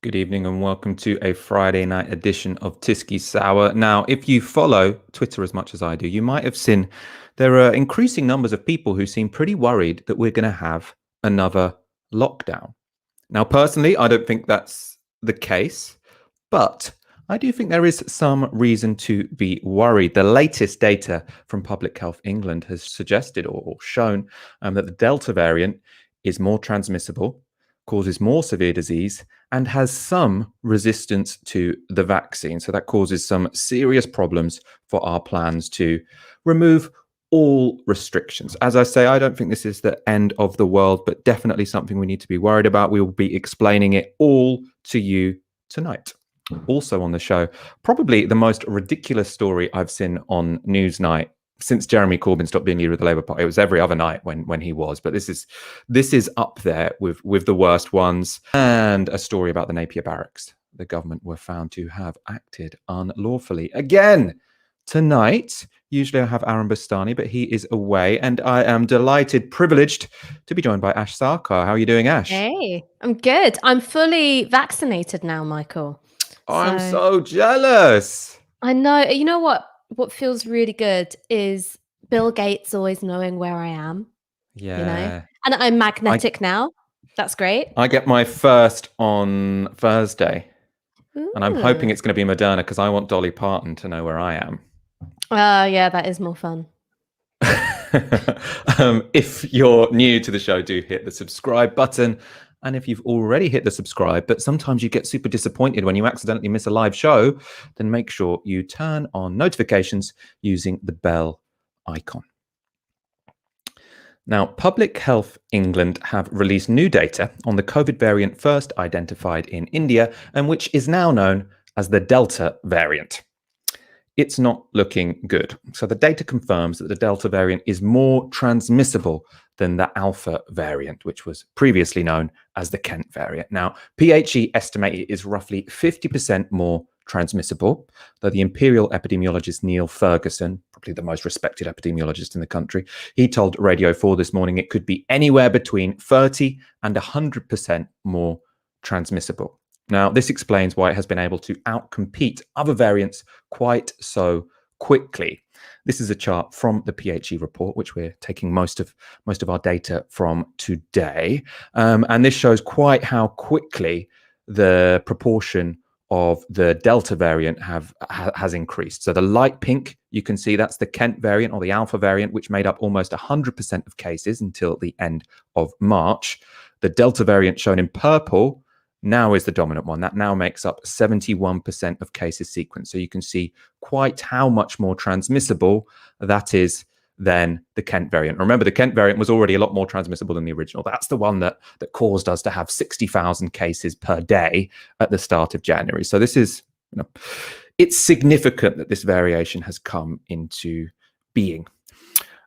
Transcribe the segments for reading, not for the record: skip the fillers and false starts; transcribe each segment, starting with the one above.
Good evening and welcome to a Friday night edition of Tysky Sour. Now, if you follow Twitter as much as I do, you might have seen there are increasing numbers of people who seem pretty worried that we're going to have another lockdown. Now, personally, I don't think that's the case, but I do think there is some reason to be worried. The latest data from Public Health England has suggested or shown that the Delta variant is more transmissible, causes more severe disease, and has some resistance to the vaccine. So that causes some serious problems for our plans to remove all restrictions. As I say, I don't think this is the end of the world, but definitely something we need to be worried about. We will be explaining it all to you tonight. Also on the show, probably the most ridiculous story I've seen on Newsnight since Jeremy Corbyn stopped being leader of the Labour Party. It was every other night when he was, but this is up there with the worst ones. And a story about the Napier barracks. The government were found to have acted unlawfully again tonight. Usually I have Aaron Bastani, but he is away, and I am delighted, privileged to be joined by Ash Sarkar. How are you doing, Ash? Hey, I'm good. I'm fully vaccinated now, Michael. I'm so jealous. I know. You know what? What feels really good is Bill Gates always knowing where I am. Yeah. You know? And I'm magnetic now. That's great. I get my first on Thursday. Ooh. And I'm hoping it's going to be Moderna because I want Dolly Parton to know where I am. Yeah, that is more fun. If you're new to the show, do hit the subscribe button. And if you've already hit the subscribe, but sometimes you get super disappointed when you accidentally miss a live show, then make sure you turn on notifications using the bell icon. Now, Public Health England have released new data on the COVID variant first identified in India, and which is now known as the Delta variant. It's not looking good. So the data confirms that the Delta variant is more transmissible than the Alpha variant, which was previously known as the Kent variant. Now, PHE estimate it is roughly 50% more transmissible, though the Imperial epidemiologist Neil Ferguson, probably the most respected epidemiologist in the country, he told Radio 4 this morning it could be anywhere between 30 and 100% more transmissible. Now, this explains why it has been able to outcompete other variants quite so quickly. This is a chart from the PHE report, which we're taking most of our data from today. And this shows quite how quickly the proportion of the Delta variant has increased. So the light pink, you can see that's the Kent variant or the Alpha variant, which made up almost 100% of cases until the end of March. The Delta variant shown in purple now is the dominant one. That now makes up 71% of cases sequenced. So you can see quite how much more transmissible that is than the Kent variant. Remember, the Kent variant was already a lot more transmissible than the original. That's the one that caused us to have 60,000 cases per day at the start of January. So this is, it's significant that this variation has come into being.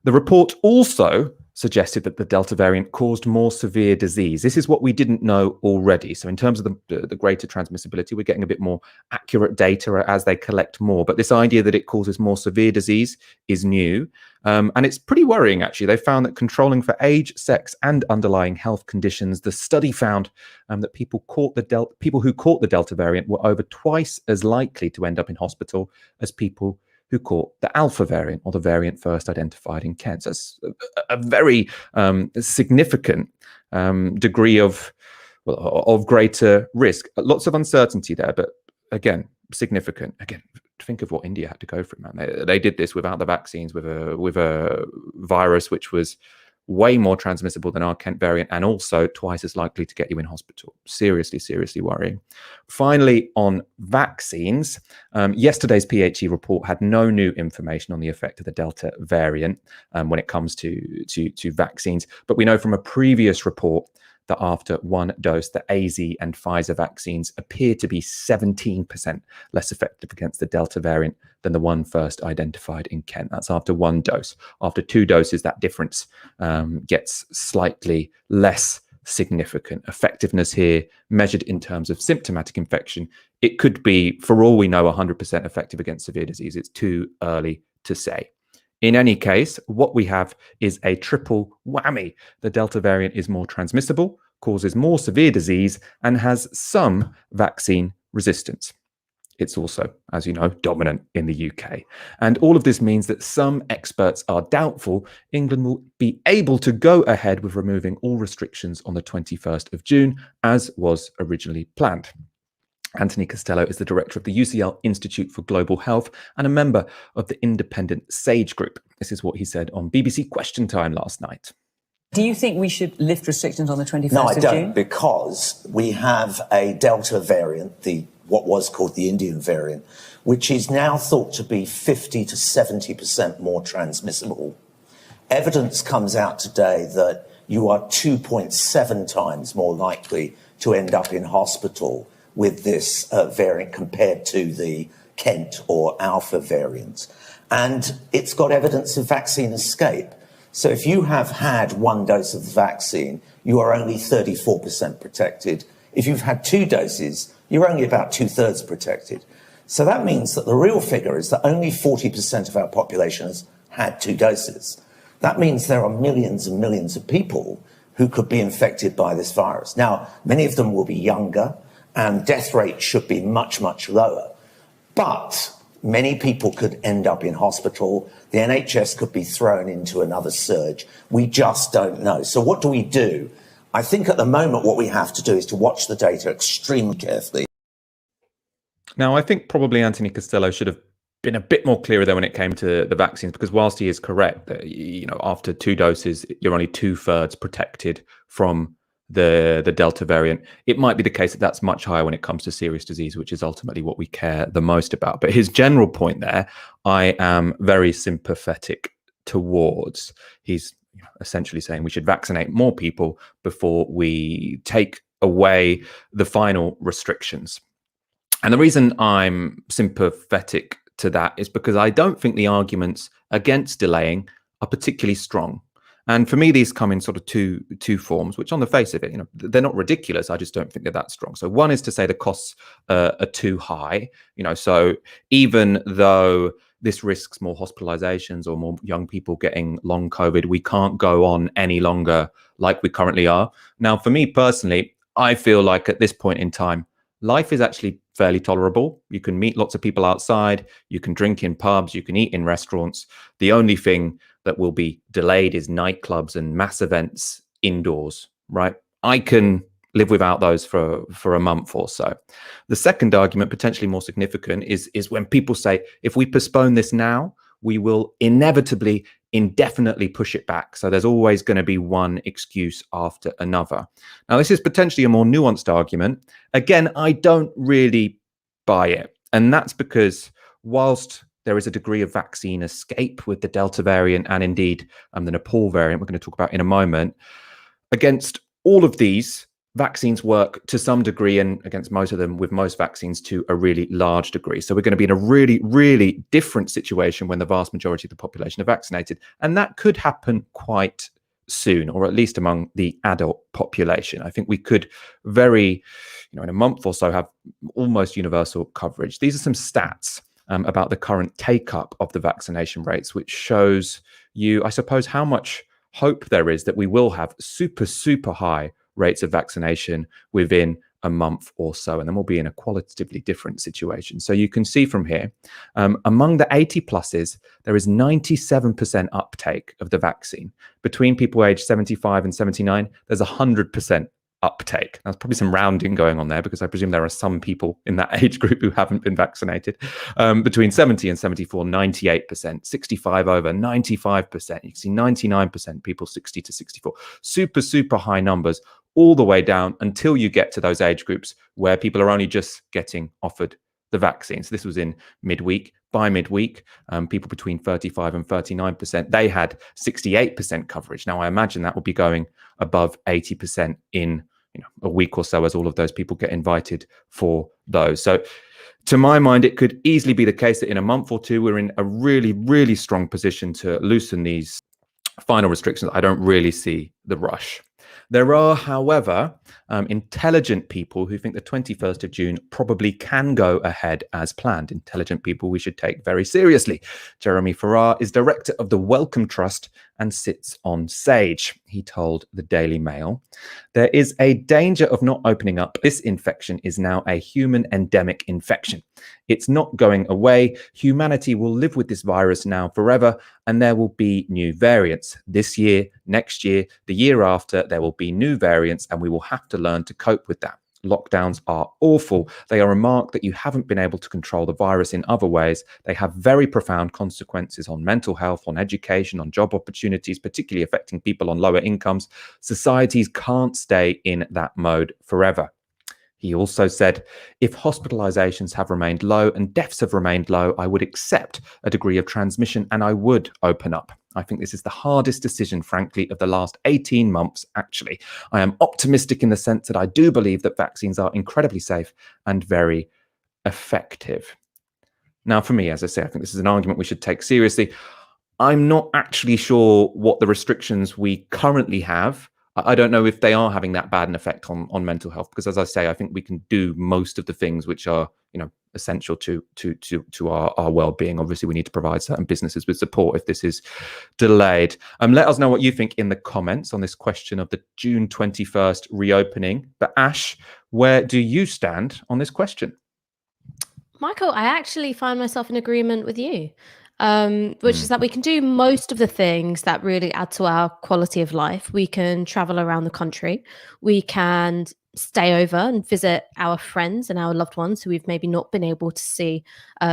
The report also suggested that the Delta variant caused more severe disease. This is what we didn't know already. So in terms of the greater transmissibility, we're getting a bit more accurate data as they collect more. But this idea that it causes more severe disease is new. And it's pretty worrying, actually. They found that controlling for age, sex, and underlying health conditions, the study found that people who caught the Delta variant were over twice as likely to end up in hospital as people who caught the Alpha variant or the variant first identified in Kent. So it's a very significant degree of greater risk. Lots of uncertainty there, but again, significant. Again, think of what India had to go through, man. They did this without the vaccines, with a virus which was way more transmissible than our Kent variant and also twice as likely to get you in hospital. Seriously, seriously worrying. Finally, on vaccines, yesterday's PHE report had no new information on the effect of the Delta variant when it comes to vaccines. But we know from a previous report that after one dose, the AZ and Pfizer vaccines appear to be 17% less effective against the Delta variant than the one first identified in Kent. That's after one dose. After two doses, that difference gets slightly less significant. Effectiveness here measured in terms of symptomatic infection. It could be, for all we know, 100% effective against severe disease. It's too early to say. In any case, what we have is a triple whammy. The Delta variant is more transmissible, causes more severe disease, and has some vaccine resistance. It's also, as you know, dominant in the UK. And all of this means that some experts are doubtful England will be able to go ahead with removing all restrictions on the 21st of June, as was originally planned. Anthony Costello is the director of the UCL Institute for Global Health and a member of the independent SAGE group. This is what he said on BBC Question Time last night. Do you think we should lift restrictions on the 21st of June? No, I don't, because we have a Delta variant, what was called the Indian variant, which is now thought to be 50 to 70% more transmissible. Evidence comes out today that you are 2.7 times more likely to end up in hospital with this variant compared to the Kent or Alpha variant. And it's got evidence of vaccine escape. So if you have had one dose of the vaccine, you are only 34% protected. If you've had 2 doses, you're only about 2/3 protected. So that means that the real figure is that only 40% of our population has had 2 doses. That means there are millions and millions of people who could be infected by this virus. Now, many of them will be younger, and death rate should be much, much lower. But many people could end up in hospital. The NHS could be thrown into another surge. We just don't know. So what do? I think at the moment what we have to do is to watch the data extremely carefully. Now, I think probably Anthony Costello should have been a bit more clearer there when it came to the vaccines, because whilst he is correct that, after 2 doses, you're only 2/3 protected from the Delta variant, it might be the case that that's much higher when it comes to serious disease, which is ultimately what we care the most about. But his general point there, I am very sympathetic towards. He's essentially saying we should vaccinate more people before we take away the final restrictions. And the reason I'm sympathetic to that is because I don't think the arguments against delaying are particularly strong. And for me, these come in sort of two forms, which on the face of it, they're not ridiculous. I just don't think they're that strong. So one is to say the costs are too high. So even though this risks more hospitalizations or more young people getting long COVID, we can't go on any longer like we currently are. Now, for me personally, I feel like at this point in time, life is actually fairly tolerable. You can meet lots of people outside. You can drink in pubs. You can eat in restaurants. The only thing that will be delayed is nightclubs and mass events indoors, right? I can live without those for a month or so. The second argument, potentially more significant, is when people say, if we postpone this now, we will inevitably indefinitely push it back. So there's always going to be one excuse after another. Now, this is potentially a more nuanced argument. Again, I don't really buy it. And that's because whilst there is a degree of vaccine escape with the Delta variant and indeed the Nepal variant, we're going to talk about in a moment, against all of these, vaccines work to some degree, and against most of them, with most vaccines, to a really large degree. So we're going to be in a really, really different situation when the vast majority of the population are vaccinated. And that could happen quite soon, or at least among the adult population. I think we could in a month or so, have almost universal coverage. These are some stats about the current take-up of the vaccination rates, which shows you, I suppose, how much hope there is that we will have super, super high rates of vaccination within a month or so, and then we'll be in a qualitatively different situation. So you can see from here, among the 80 pluses, there is 97% uptake of the vaccine. Between people aged 75 and 79, there's 100% uptake. There's probably some rounding going on there, because I presume there are some people in that age group who haven't been vaccinated. Between 70 and 74, 98%, 65 over, 95%. You can see 99% people 60 to 64. Super, super high numbers all the way down until you get to those age groups where people are only just getting offered the vaccine. So this was in midweek. By midweek, people between 35 and 39%, they had 68% coverage. Now, I imagine that will be going above 80% in a week or so, as all of those people get invited for those. So to my mind, it could easily be the case that in a month or two, we're in a really, really strong position to loosen these final restrictions. I don't really see the rush. There are, however, Intelligent people who think the 21st of June probably can go ahead as planned. Intelligent people we should take very seriously. Jeremy Farrar is director of the Wellcome Trust and sits on SAGE. He told the Daily Mail, "There is a danger of not opening up. This infection is now a human endemic infection. It's not going away. Humanity will live with this virus now forever, and there will be new variants. This year, next year, the year after, there will be new variants, and we will have to learn to cope with that. Lockdowns are awful. They are a mark that you haven't been able to control the virus in other ways. They have very profound consequences on mental health, on education, on job opportunities, particularly affecting people on lower incomes. Societies can't stay in that mode forever." He also said, "If hospitalisations have remained low and deaths have remained low, I would accept a degree of transmission and I would open up. I think this is the hardest decision, frankly, of the last 18 months, actually. I am optimistic in the sense that I do believe that vaccines are incredibly safe and very effective." Now, for me, as I say, I think this is an argument we should take seriously. I'm not actually sure what the restrictions we currently have. I don't know if they are having that bad an effect on mental health, because, as I say, I think we can do most of the things which are, essential to our well-being. Obviously, we need to provide certain businesses with support if this is delayed. Let us know what you think in the comments on this question of the June 21st reopening. But Ash, where do you stand on this question? Michael, I actually find myself in agreement with you, which is that we can do most of the things that really add to our quality of life. We can travel around the country. We can stay over and visit our friends and our loved ones who we've maybe not been able to see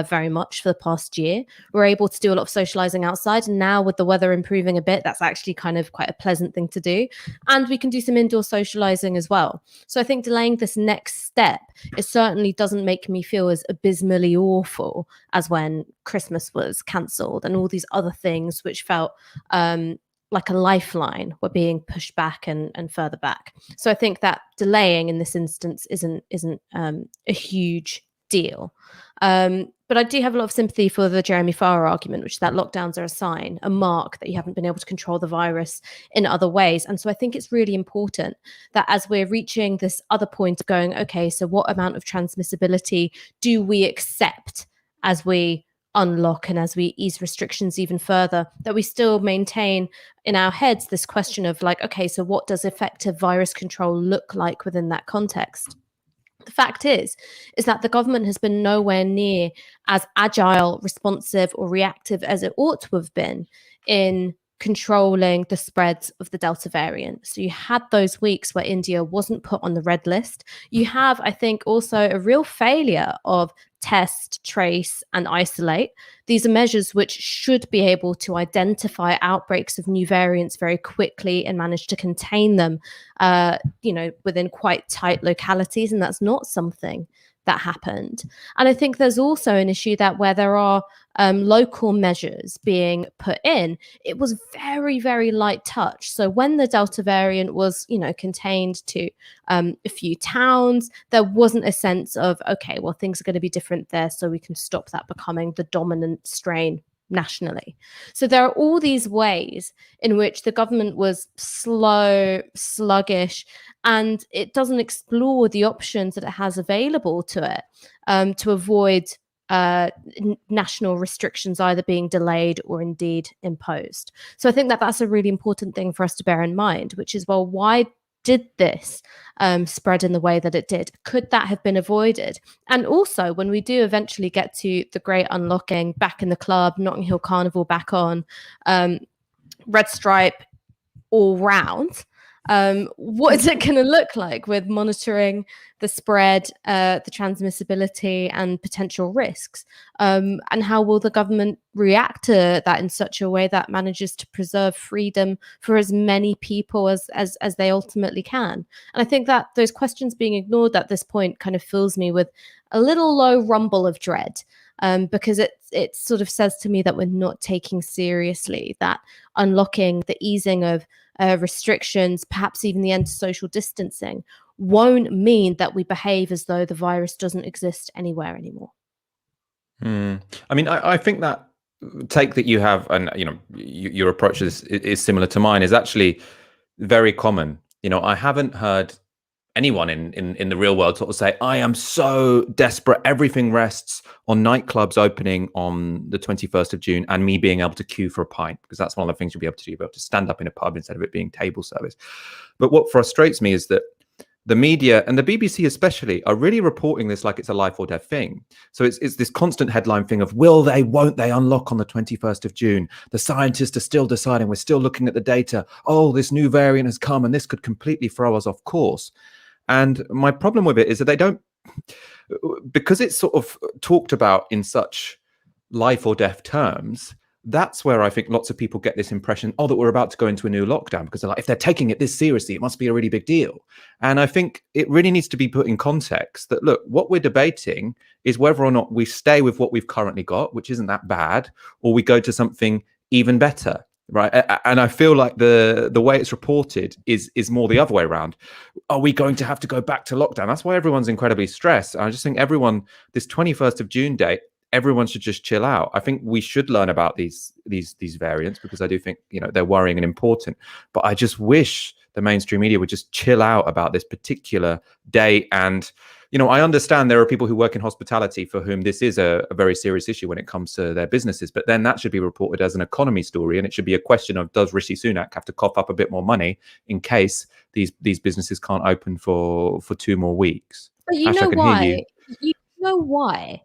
very much for the past year. We're able to do a lot of socializing outside, and now with the weather improving a bit, that's actually kind of quite a pleasant thing to do. And we can do some indoor socializing as well. So I think delaying this next step, it certainly doesn't make me feel as abysmally awful as when Christmas was cancelled and all these other things which felt like a lifeline were being pushed back and further back. So I think that delaying in this instance isn't a huge deal. But I do have a lot of sympathy for the Jeremy Farrar argument, which is that lockdowns are a sign, a mark that you haven't been able to control the virus in other ways. And so I think it's really important that as we're reaching this other point of going, okay, so what amount of transmissibility do we accept as we unlock and as we ease restrictions even further, that we still maintain in our heads this question of like, okay, so what does effective virus control look like within that context? The fact is that the government has been nowhere near as agile, responsive, or reactive as it ought to have been in controlling the spreads of the Delta variant. So you had those weeks where India wasn't put on the red list. You have, I think, also a real failure of test, trace, and isolate. These are measures which should be able to identify outbreaks of new variants very quickly and manage to contain them, within quite tight localities. And that's not something that happened. And I think there's also an issue that where there are local measures being put in, it was very, very light touch. So when the Delta variant was, contained to a few towns, there wasn't a sense of, okay, well, things are going to be different there, so we can stop that becoming the dominant strain nationally. So there are all these ways in which the government was slow, sluggish, and it doesn't explore the options that it has available to it to avoid national restrictions either being delayed or indeed imposed. So I think that that's a really important thing for us to bear in mind, which is, well, why did this spread in the way that it did? Could that have been avoided? And also, when we do eventually get to the great unlocking, back in the club, Notting Hill Carnival back on, red stripe all round, what is it going to look like with monitoring the spread, the transmissibility and potential risks? And how will the government react to that in such a way that manages to preserve freedom for as many people as they ultimately can? And I think that those questions being ignored at this point kind of fills me with a little low rumble of dread. Because it sort of says to me that we're not taking seriously that unlocking, the easing of restrictions, perhaps even the end to social distancing, won't mean that we behave as though the virus doesn't exist anywhere anymore. I mean, I think that take that you have, and your approach is similar to mine, is actually very common. I haven't heard anyone in the real world sort of say, I am so desperate, everything rests on nightclubs opening on the 21st of June and me being able to queue for a pint, because that's one of the things you'll be able to do. You'll be able to stand up in a pub instead of it being table service. But what frustrates me is that the media, and the BBC especially, are really reporting this like it's a life or death thing. So it's this constant headline thing of, will they, won't they unlock on the 21st of June? The scientists are still deciding. We're still looking at the data. Oh, this new variant has come and this could completely throw us off course. And my problem with it is that they don't, because it's sort of talked about in such life or death terms. That's where I think lots of people get this impression, oh, that we're about to go into a new lockdown, because they're like, if they're taking it this seriously, it must be a really big deal. And I think it really needs to be put in context that, look, what we're debating is whether or not we stay with what we've currently got, which isn't that bad, or we go to something even better. Right. And I feel like the way it's reported is more the other way around. Are we going to have to go back to lockdown? That's why everyone's incredibly stressed. I just think everyone, this 21st of June date, everyone should just chill out. I think we should learn about these variants, because I do think, they're worrying and important. But I just wish the mainstream media would just chill out about this particular day. And, I understand there are people who work in hospitality for whom this is a very serious issue when it comes to their businesses. But then that should be reported as an economy story. And it should be a question of, does Rishi Sunak have to cough up a bit more money in case these businesses can't open for 2 more weeks? But you know why? You know why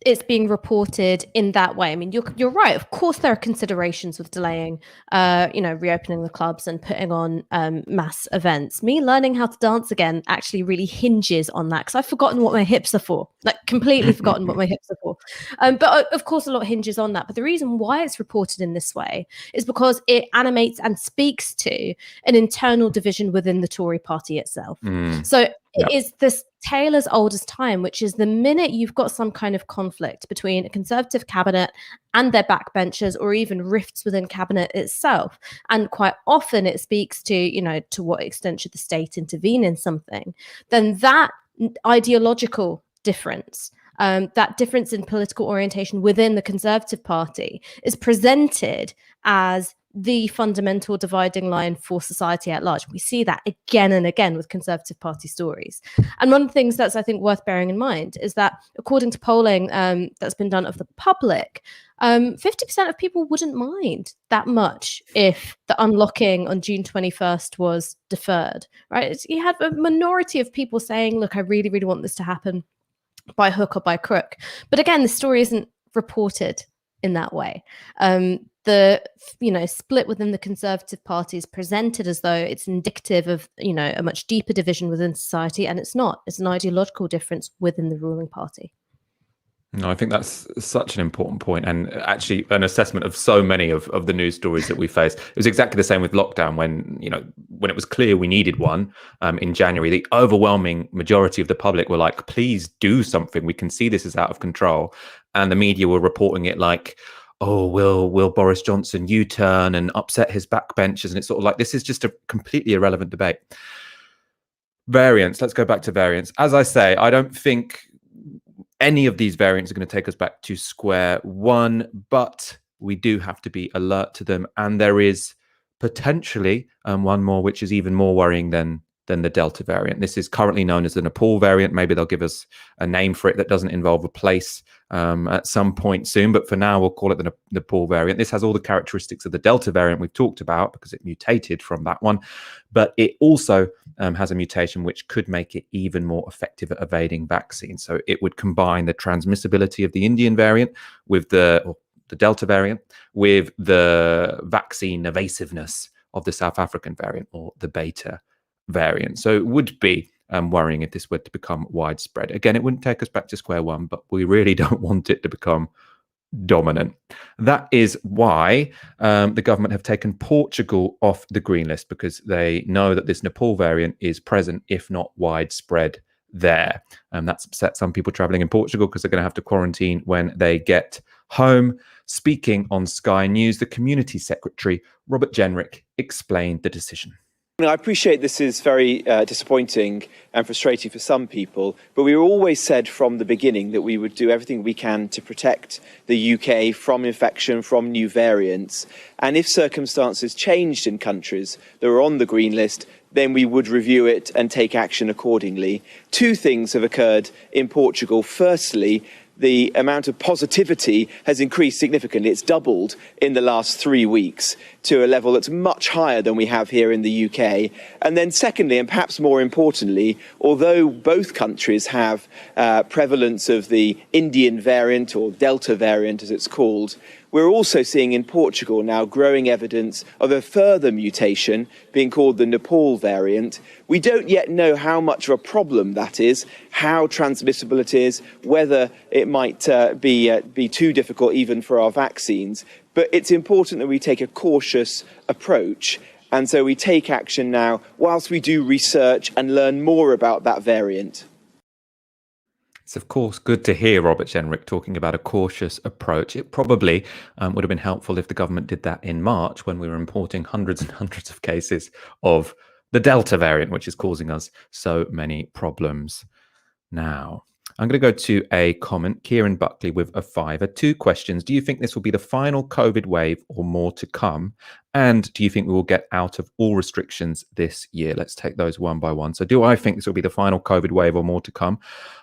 it's being reported in that way. I mean, you're right. Of course, there are considerations with delaying, reopening the clubs and putting on mass events. Me learning how to dance again actually really hinges on that, because I've forgotten what my hips are for, like completely forgotten what my hips are for. But of course, a lot hinges on that. But the reason why it's reported in this way is because it animates and speaks to an internal division within the Tory party itself. So it is this tale as old as time, which is the minute you've got some kind of conflict between a Conservative cabinet and their backbenchers, or even rifts within cabinet itself, and quite often it speaks to, to what extent should the state intervene in something, then that ideological difference, that difference in political orientation within the Conservative Party, is presented as the fundamental dividing line for society at large. We see that again and again with Conservative Party stories. And one of the things that's, I think, worth bearing in mind is that, according to polling that's been done of the public, 50% of people wouldn't mind that much if the unlocking on June 21st was deferred, right? You had a minority of people saying, look, I really, really want this to happen by hook or by crook. But again, the story isn't reported in that way. The split within the Conservative Party is presented as though it's indicative of a much deeper division within society, and it's not. It's an ideological difference within the ruling party. No, I think that's such an important point, and actually an assessment of so many of the news stories that we face. It was exactly the same with lockdown when it was clear we needed one in January. The overwhelming majority of the public were like, please do something. We can see this is out of control. And the media were reporting it like, oh, will Boris Johnson U-turn and upset his backbenchers? And it's sort of like, this is just a completely irrelevant debate. Variants, let's go back to variants. As I say, I don't think any of these variants are going to take us back to square one, but we do have to be alert to them. And there is potentially one more, which is even more worrying than the Delta variant. This is currently known as the Nepal variant. Maybe they'll give us a name for it that doesn't involve a place at some point soon. But for now, we'll call it the Nepal variant. This has all the characteristics of the Delta variant we've talked about because it mutated from that one. But it also has a mutation which could make it even more effective at evading vaccine. So it would combine the transmissibility of the Indian variant with the Delta variant with the vaccine evasiveness of the South African variant, or the Beta variant. So it would be worrying if this were to become widespread. Again, it wouldn't take us back to square one, but we really don't want it to become dominant. That is why the government have taken Portugal off the green list, because they know that this Nepal variant is present, if not widespread, there. And that's upset some people traveling in Portugal because they're going to have to quarantine when they get home. Speaking on Sky News, the Community Secretary, Robert Jenrick, explained the decision. I appreciate this is very disappointing and frustrating for some people, but we always said from the beginning that we would do everything we can to protect the UK from infection, from new variants. And if circumstances changed in countries that were on the green list, then we would review it and take action accordingly. Two things have occurred in Portugal. Firstly, the amount of positivity has increased significantly. It's doubled in the last 3 weeks to a level that's much higher than we have here in the UK. And then secondly, and perhaps more importantly, although both countries have prevalence of the Indian variant, or Delta variant as it's called, we're also seeing in Portugal now growing evidence of a further mutation being called the Nepal variant. We don't yet know how much of a problem that is, how transmissible it is, whether it might be too difficult even for our vaccines. But it's important that we take a cautious approach. And so we take action now whilst we do research and learn more about that variant. It's, of course, good to hear Robert Jenrick talking about a cautious approach. It probably would have been helpful if the government did that in March, when we were importing hundreds and hundreds of cases of the Delta variant, which is causing us so many problems now. I'm going to go to a comment. Kieran Buckley with a fiver. 2 questions. Do you think this will be the final COVID wave or more to come? And do you think we will get out of all restrictions this year? Let's take those one by one. So do I think this will be the final COVID wave or more to come?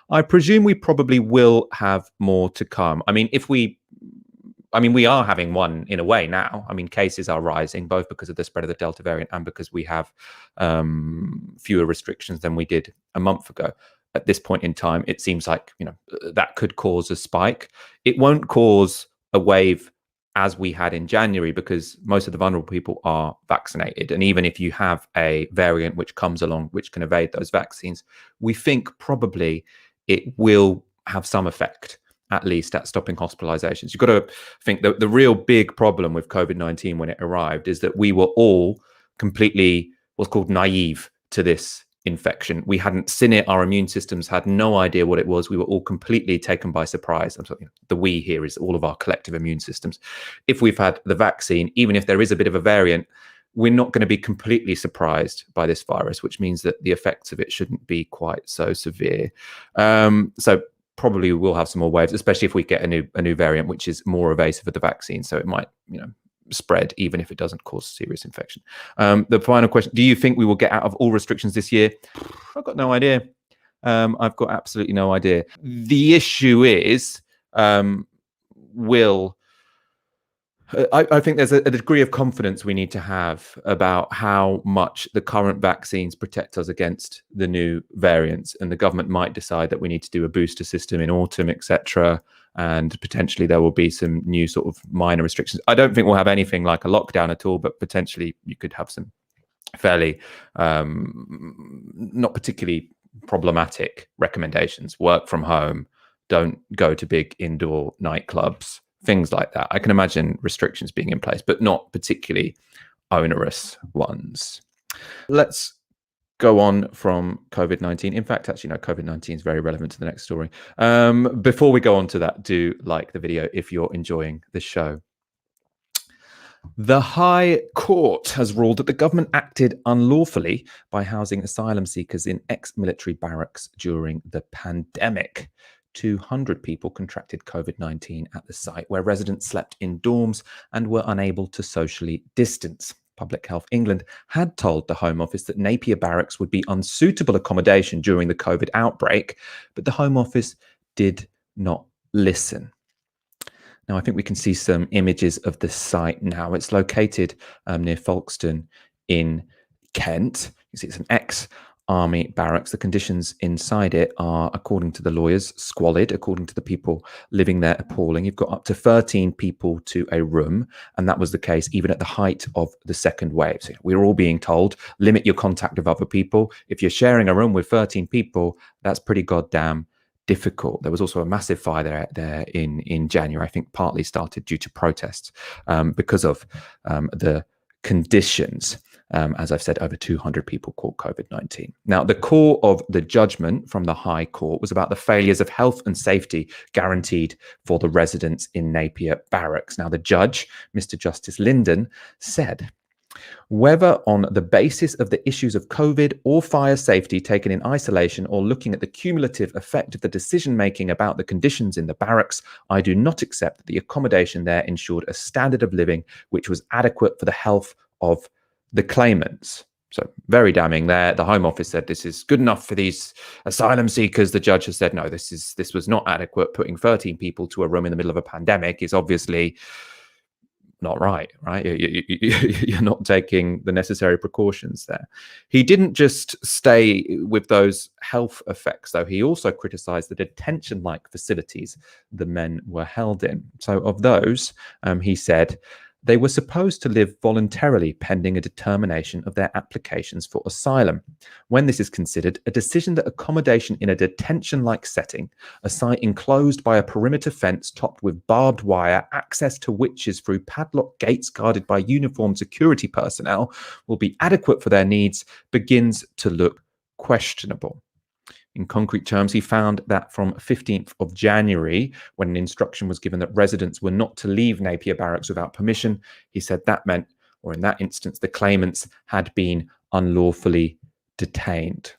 I presume we probably will have more to come. I mean, we are having one in a way now. I mean, cases are rising, both because of the spread of the Delta variant and because we have fewer restrictions than we did a month ago. At this point in time, it seems like, that could cause a spike. It won't cause a wave as we had in January, because most of the vulnerable people are vaccinated. And even if you have a variant which comes along, which can evade those vaccines, we think probably it will have some effect, at least at stopping hospitalizations. You've got to think that the real big problem with COVID-19 when it arrived is that we were all completely what's called naive to this infection. We hadn't seen it. Our immune systems had no idea what it was. We were all completely taken by surprise. I'm sorry, the we here is all of our collective immune systems. If we've had the vaccine, even if there is a bit of a variant, we're not going to be completely surprised by this virus, which means that the effects of it shouldn't be quite so severe. So probably we'll have some more waves, especially if we get a new variant, which is more evasive of the vaccine. So it might, spread even if it doesn't cause serious infection. The final question: do you think we will get out of all restrictions this year? I've got no idea. I've got absolutely no idea. The issue is, I think there's a degree of confidence we need to have about how much the current vaccines protect us against the new variants, and the government might decide that we need to do a booster system in autumn, etc. And potentially there will be some new sort of minor restrictions. I don't think we'll have anything like a lockdown at all, but potentially you could have some fairly not particularly problematic recommendations. Work from home, don't go to big indoor nightclubs, things like that. I can imagine restrictions being in place, but not particularly onerous ones. Let's go on from COVID-19. In fact, actually, no, COVID-19 is very relevant to the next story. Before we go on to that, do like the video if you're enjoying the show. The High Court has ruled that the government acted unlawfully by housing asylum seekers in ex-military barracks during the pandemic. 200 people contracted COVID-19 at the site, where residents slept in dorms and were unable to socially distance. Public Health England had told the Home Office that Napier Barracks would be unsuitable accommodation during the COVID outbreak, but the Home Office did not listen. Now, I think we can see some images of the site now. It's located near Folkestone in Kent. You see it's an ex-army barracks. The conditions inside it are, according to the lawyers, squalid. According to the people living there, appalling. You've got up to 13 people to a room, and that was the case even at the height of the second wave. So we were all being told, limit your contact with other people. If you're sharing a room with 13 people, that's pretty goddamn difficult. There was also a massive fire there in January. I think partly started due to protests because of the conditions. As I've said, over 200 people caught COVID-19. Now, the core of the judgment from the High Court was about the failures of health and safety guaranteed for the residents in Napier Barracks. Now, the judge, Mr. Justice Linden, said, whether on the basis of the issues of COVID or fire safety taken in isolation, or looking at the cumulative effect of the decision-making about the conditions in the barracks, I do not accept that the accommodation there ensured a standard of living which was adequate for the health of the claimants. So very damning there. The Home Office said this is good enough for these asylum seekers. The judge has said, no, this was not adequate. Putting 13 people to a room in the middle of a pandemic is obviously not right? You're not taking the necessary precautions there. He didn't just stay with those health effects, though. He also criticized the detention-like facilities the men were held in. So of those, he said, they were supposed to live voluntarily pending a determination of their applications for asylum. When this is considered, a decision that accommodation in a detention-like setting, a site enclosed by a perimeter fence topped with barbed wire, access to which is through padlocked gates guarded by uniformed security personnel, will be adequate for their needs, begins to look questionable. In concrete terms, he found that from 15th of January, when an instruction was given that residents were not to leave Napier Barracks without permission, he said that meant, or in that instance, the claimants had been unlawfully detained.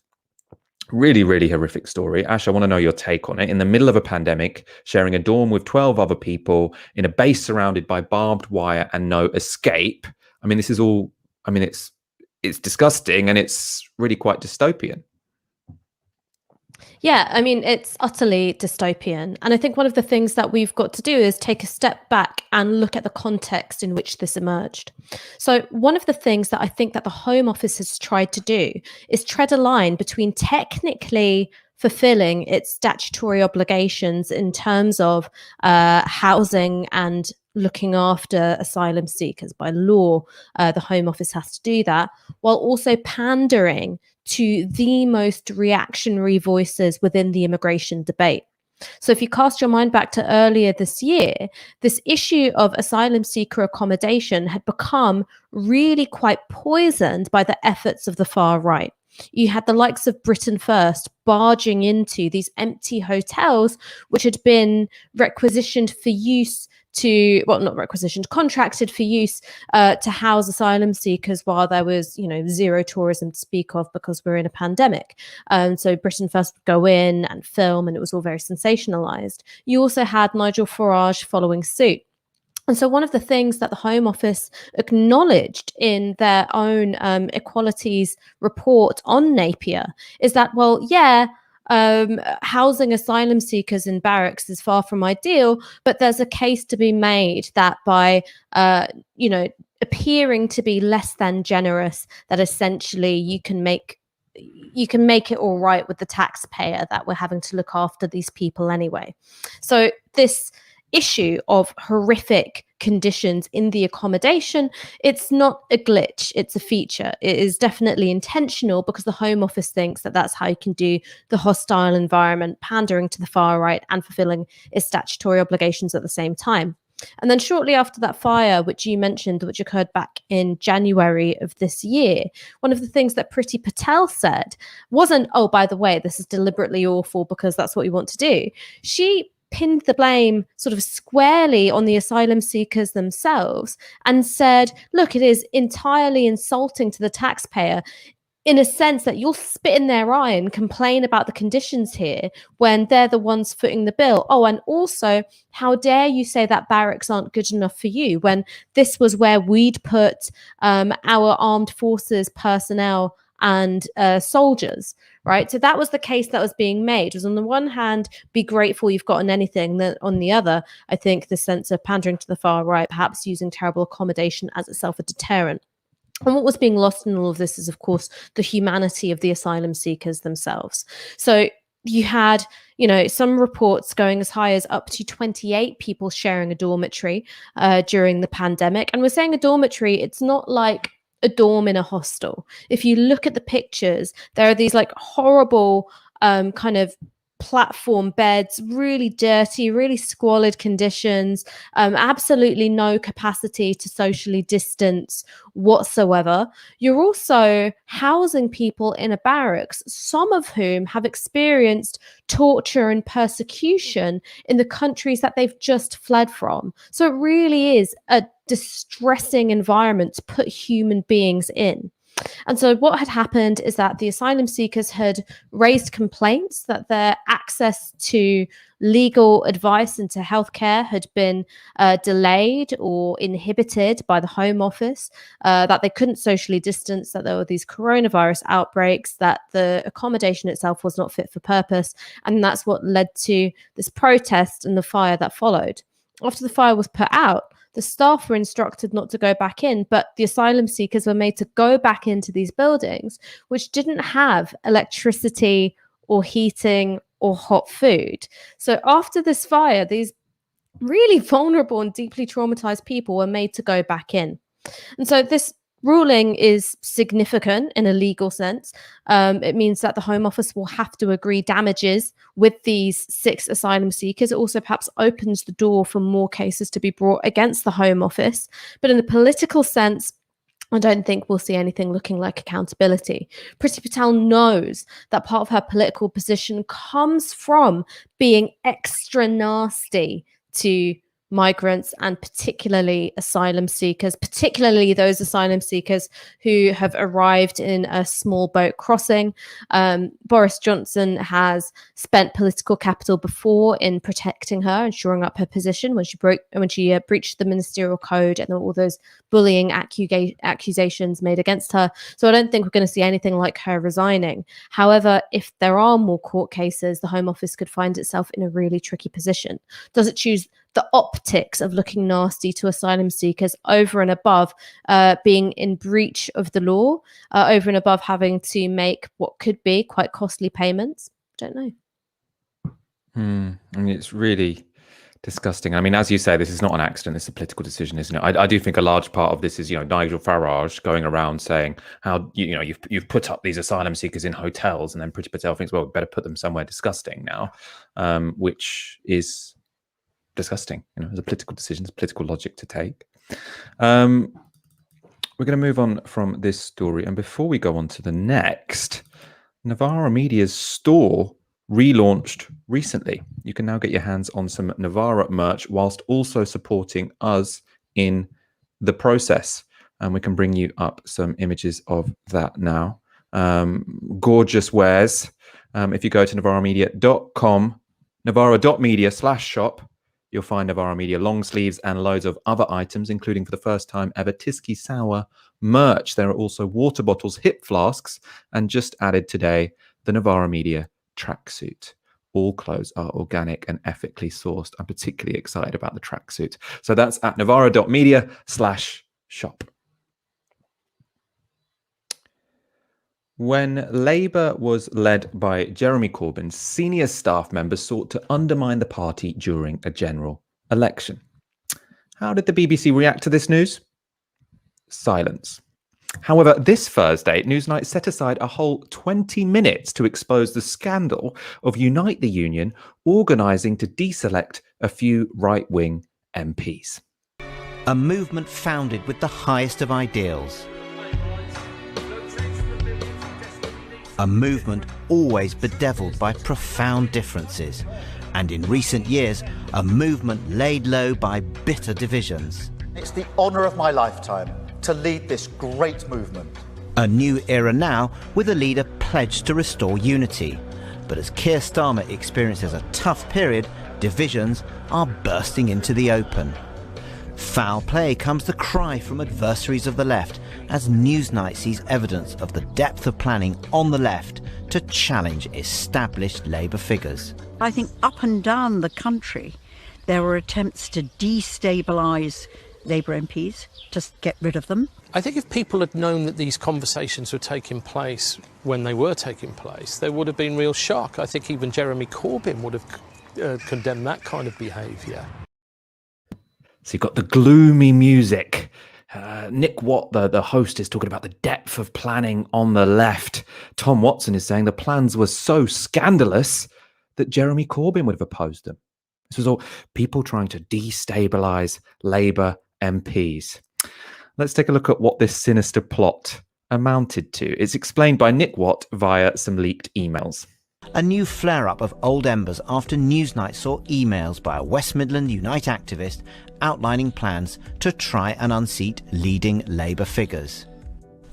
Really, really horrific story. Ash, I want to know your take on it. In the middle of a pandemic, sharing a dorm with 12 other people in a base surrounded by barbed wire and no escape. I mean, this is all, I mean, it's disgusting and it's really quite dystopian. Yeah, I mean, it's utterly dystopian. And I think one of the things that we've got to do is take a step back and look at the context in which this emerged. So one of the things that I think that the Home Office has tried to do is tread a line between technically fulfilling its statutory obligations in terms of housing and looking after asylum seekers. By law, the Home Office has to do that, while also pandering to the most reactionary voices within the immigration debate. So if you cast your mind back to earlier this year, this issue of asylum seeker accommodation had become really quite poisoned by the efforts of the far right. You had the likes of Britain First barging into these empty hotels, which had been requisitioned for use to, well, not requisitioned, contracted for use to house asylum seekers while there was, zero tourism to speak of because we're in a pandemic. So Britain First would go in and film, and it was all very sensationalized. You also had Nigel Farage following suit. And so one of the things that the Home Office acknowledged in their own equalities report on Napier is that, well, yeah, housing asylum seekers in barracks is far from ideal, but there's a case to be made that by, appearing to be less than generous, that essentially you can make it all right with the taxpayer, that we're having to look after these people anyway. So this issue of horrific conditions in the accommodation, it's not a glitch, it's a feature. It is definitely intentional because the Home Office thinks that that's how you can do the hostile environment, pandering to the far right and fulfilling its statutory obligations at the same time. And then shortly after that fire, which you mentioned, which occurred back in January of this year, one of the things that Priti Patel said wasn't, oh, by the way, this is deliberately awful because that's what we want to do. She pinned the blame sort of squarely on the asylum seekers themselves and said, look, it is entirely insulting to the taxpayer in a sense that you'll spit in their eye and complain about the conditions here when they're the ones footing the bill. Oh, and also, how dare you say that barracks aren't good enough for you when this was where we'd put our armed forces personnel and soldiers, right? So that was the case that was being made, was on the one hand, be grateful you've gotten anything. Then on the other, I think the sense of pandering to the far right, perhaps using terrible accommodation as itself a deterrent. And what was being lost in all of this is, of course, the humanity of the asylum seekers themselves. So you had, some reports going as high as up to 28 people sharing a dormitory during the pandemic. And we're saying a dormitory, it's not like a dorm in a hostel. If you look at the pictures, there are these like horrible kind of platform beds, really dirty, really squalid conditions, absolutely no capacity to socially distance whatsoever. You're also housing people in a barracks, some of whom have experienced torture and persecution in the countries that they've just fled from. So it really is a distressing environment to put human beings in. And so what had happened is that the asylum seekers had raised complaints that their access to legal advice and to healthcare had been delayed or inhibited by the Home Office, that they couldn't socially distance, that there were these coronavirus outbreaks, that the accommodation itself was not fit for purpose. And that's what led to this protest and the fire that followed. After the fire was put out, the staff were instructed not to go back in, but the asylum seekers were made to go back into these buildings, which didn't have electricity or heating or hot food. So after this fire, these really vulnerable and deeply traumatized people were made to go back in. And so this ruling is significant in a legal sense. It means that the Home Office will have to agree damages with these 6 asylum seekers. It also perhaps opens the door for more cases to be brought against the Home Office. But in the political sense, I don't think we'll see anything looking like accountability. Priti Patel knows that part of her political position comes from being extra nasty to migrants and particularly asylum seekers, particularly those asylum seekers who have arrived in a small boat crossing. Boris Johnson has spent political capital before in protecting her and shoring up her position when she breached the ministerial code and all those bullying accusations made against her. So I don't think we're going to see anything like her resigning. However, if there are more court cases, the Home Office could find itself in a really tricky position. Does it choose the optics of looking nasty to asylum seekers over and above being in breach of the law, over and above having to make what could be quite costly payments? Don't know. I mean, it's really disgusting. I mean, as you say, this is not an accident. It's a political decision, isn't it? I do think a large part of this is, Nigel Farage going around saying how, you've put up these asylum seekers in hotels, and then Priti Patel thinks, well, we better put them somewhere disgusting now, which is disgusting. It's a political decision, it's political logic to take. We're going to move on from this story, and before we go on to the next, Novara Media's store relaunched recently. You can now get your hands on some Novara merch whilst also supporting us in the process, and we can bring you up some images of that now. Gorgeous wares. If you go to novaramedia.com, novara.media/shop, you'll find Novara Media long sleeves and loads of other items, including for the first time ever Tysky sour merch. There are also water bottles, hip flasks, and just added today, the Novara Media tracksuit. All clothes are organic and ethically sourced. I'm particularly excited about the tracksuit. So that's at novara.media/shop. When Labour was led by Jeremy Corbyn, senior staff members sought to undermine the party during a general election. How did the BBC react to this news? Silence. However, this Thursday, Newsnight set aside a whole 20 minutes to expose the scandal of Unite the Union organising to deselect a few right-wing MPs. A movement founded with the highest of ideals. A movement always bedeviled by profound differences, and in recent years, a movement laid low by bitter divisions. It's the honour of my lifetime to lead this great movement. A new era now, with a leader pledged to restore unity. But as Keir Starmer experiences a tough period, divisions are bursting into the open. Foul play comes the cry from adversaries of the left, as Newsnight sees evidence of the depth of planning on the left to challenge established Labour figures. I think up and down the country there were attempts to destabilise Labour MPs, to get rid of them. I think if people had known that these conversations were taking place when they were taking place, there would have been real shock. I think even Jeremy Corbyn would have condemned that kind of behaviour. So you've got the gloomy music. Nick Watt, the host, is talking about the depth of planning on the left. Tom Watson is saying the plans were so scandalous that Jeremy Corbyn would have opposed them. This was all people trying to destabilise Labour MPs. Let's take a look at what this sinister plot amounted to. It's explained by Nick Watt via some leaked emails. A new flare-up of old embers after Newsnight saw emails by a West Midland Unite activist outlining plans to try and unseat leading Labour figures.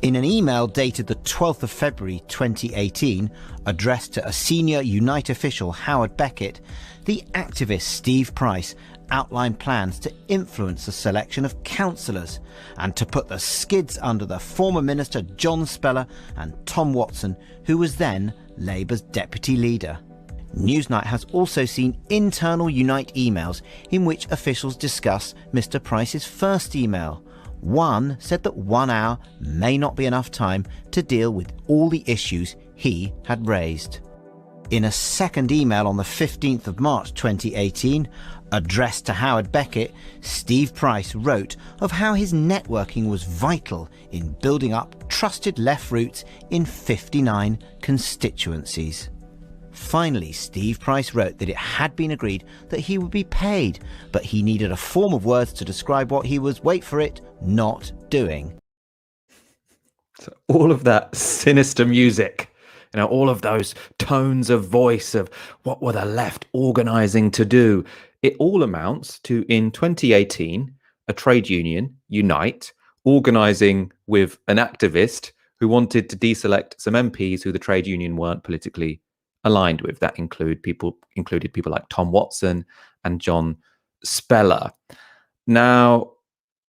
In an email dated the 12th of February 2018, addressed to a senior Unite official, Howard Beckett, the activist Steve Price outlined plans to influence the selection of councillors and to put the skids under the former minister John Speller and Tom Watson, who was then Labour's deputy leader. Newsnight has also seen internal Unite emails in which officials discuss Mr Price's first email. One said that 1 hour may not be enough time to deal with all the issues he had raised. In a second email on the 15th of March 2018, addressed to Howard Beckett, Steve Price wrote of how his networking was vital in building up trusted left roots in 59 constituencies. Finally, Steve Price wrote that it had been agreed that he would be paid, but he needed a form of words to describe what he was, wait for it, not doing. So all of that sinister music, all of those tones of voice of what were the left organising to do, it all amounts to, in 2018, a trade union, Unite, organising with an activist who wanted to deselect some MPs who the trade union weren't politically aligned with. That included people like Tom Watson and John Speller. Now,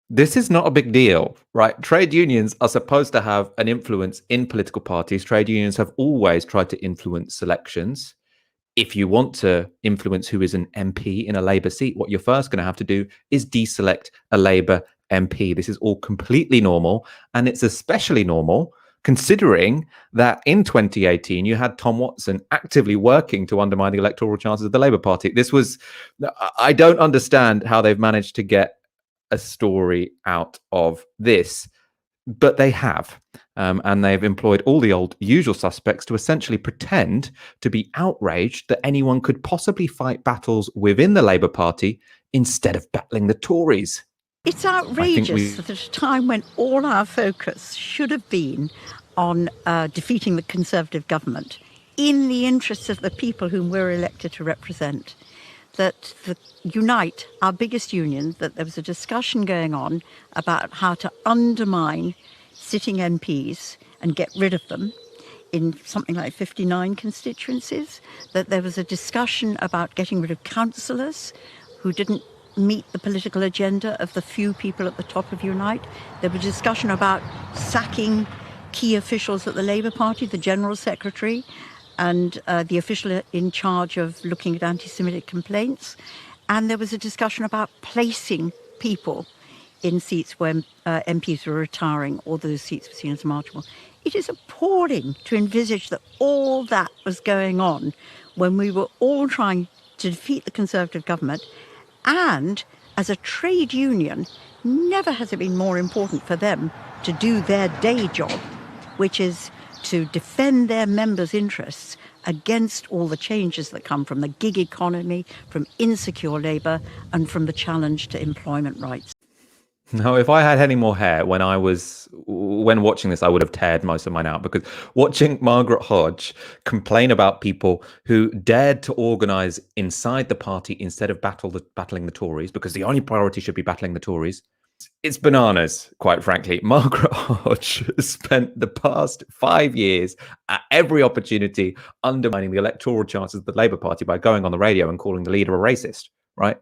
this is not a big deal, right? Trade unions are supposed to have an influence in political parties. Trade unions have always tried to influence selections. If you want to influence who is an MP in a Labour seat, what you're first going to have to do is deselect a Labour MP. This is all completely normal, and it's especially normal considering that in 2018 you had Tom Watson actively working to undermine the electoral chances of the Labour Party. I don't understand how they've managed to get a story out of this, but they have. And they've employed all the old usual suspects to essentially pretend to be outraged that anyone could possibly fight battles within the Labour Party instead of battling the Tories. It's outrageous that at a time when all our focus should have been on defeating the Conservative government in the interests of the people whom we're elected to represent, that the Unite, our biggest union, that there was a discussion going on about how to undermine sitting MPs and get rid of them in something like 59 constituencies, that there was a discussion about getting rid of councillors who didn't meet the political agenda of the few people at the top of Unite. There was discussion about sacking key officials at the Labour Party, the General Secretary and the official in charge of looking at anti-Semitic complaints. And there was a discussion about placing people in seats where MPs were retiring or those seats were seen as marginal. It is appalling to envisage that all that was going on when we were all trying to defeat the Conservative government. And as a trade union, never has it been more important for them to do their day job, which is to defend their members' interests against all the changes that come from the gig economy, from insecure labour, and from the challenge to employment rights. No, if I had any more hair when watching this, I would have teared most of mine out, because watching Margaret Hodge complain about people who dared to organise inside the party instead of battling the Tories, because the only priority should be battling the Tories, it's bananas, quite frankly. Margaret Hodge spent the past 5 years at every opportunity undermining the electoral chances of the Labour Party by going on the radio and calling the leader a racist, right?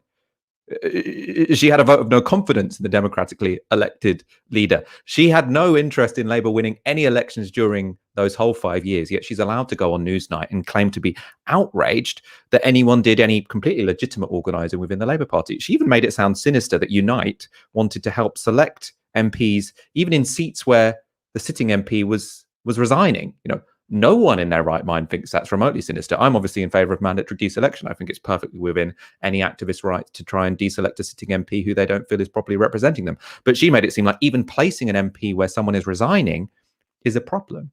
She had a vote of no confidence in the democratically elected leader. She had no interest in Labour winning any elections during those whole 5 years, yet she's allowed to go on Newsnight and claim to be outraged that anyone did any completely legitimate organising within the Labour Party. She even made it sound sinister that Unite wanted to help select MPs, even in seats where the sitting MP was resigning. No one in their right mind thinks that's remotely sinister. I'm obviously in favour of mandatory deselection. I think it's perfectly within any activist's right to try and deselect a sitting MP who they don't feel is properly representing them. But she made it seem like even placing an MP where someone is resigning is a problem.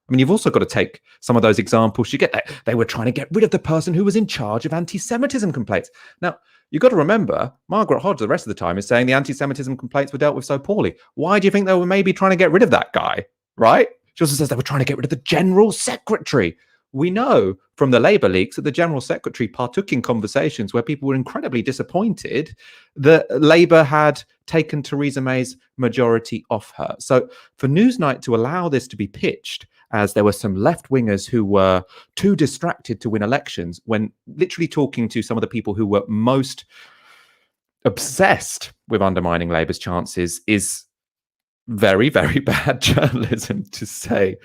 I mean, you've also got to take some of those examples. You get that they were trying to get rid of the person who was in charge of anti-Semitism complaints. Now, you've got to remember, Margaret Hodge the rest of the time is saying the anti-Semitism complaints were dealt with so poorly. Why do you think they were maybe trying to get rid of that guy, right? She also says they were trying to get rid of the General Secretary. we know from the Labour leaks that the General Secretary partook in conversations where people were incredibly disappointed that Labour had taken Theresa May's majority off her. So for Newsnight to allow this to be pitched as there were some left-wingers who were too distracted to win elections, when literally talking to some of the people who were most obsessed with undermining Labour's chances, is very, very bad journalism, to say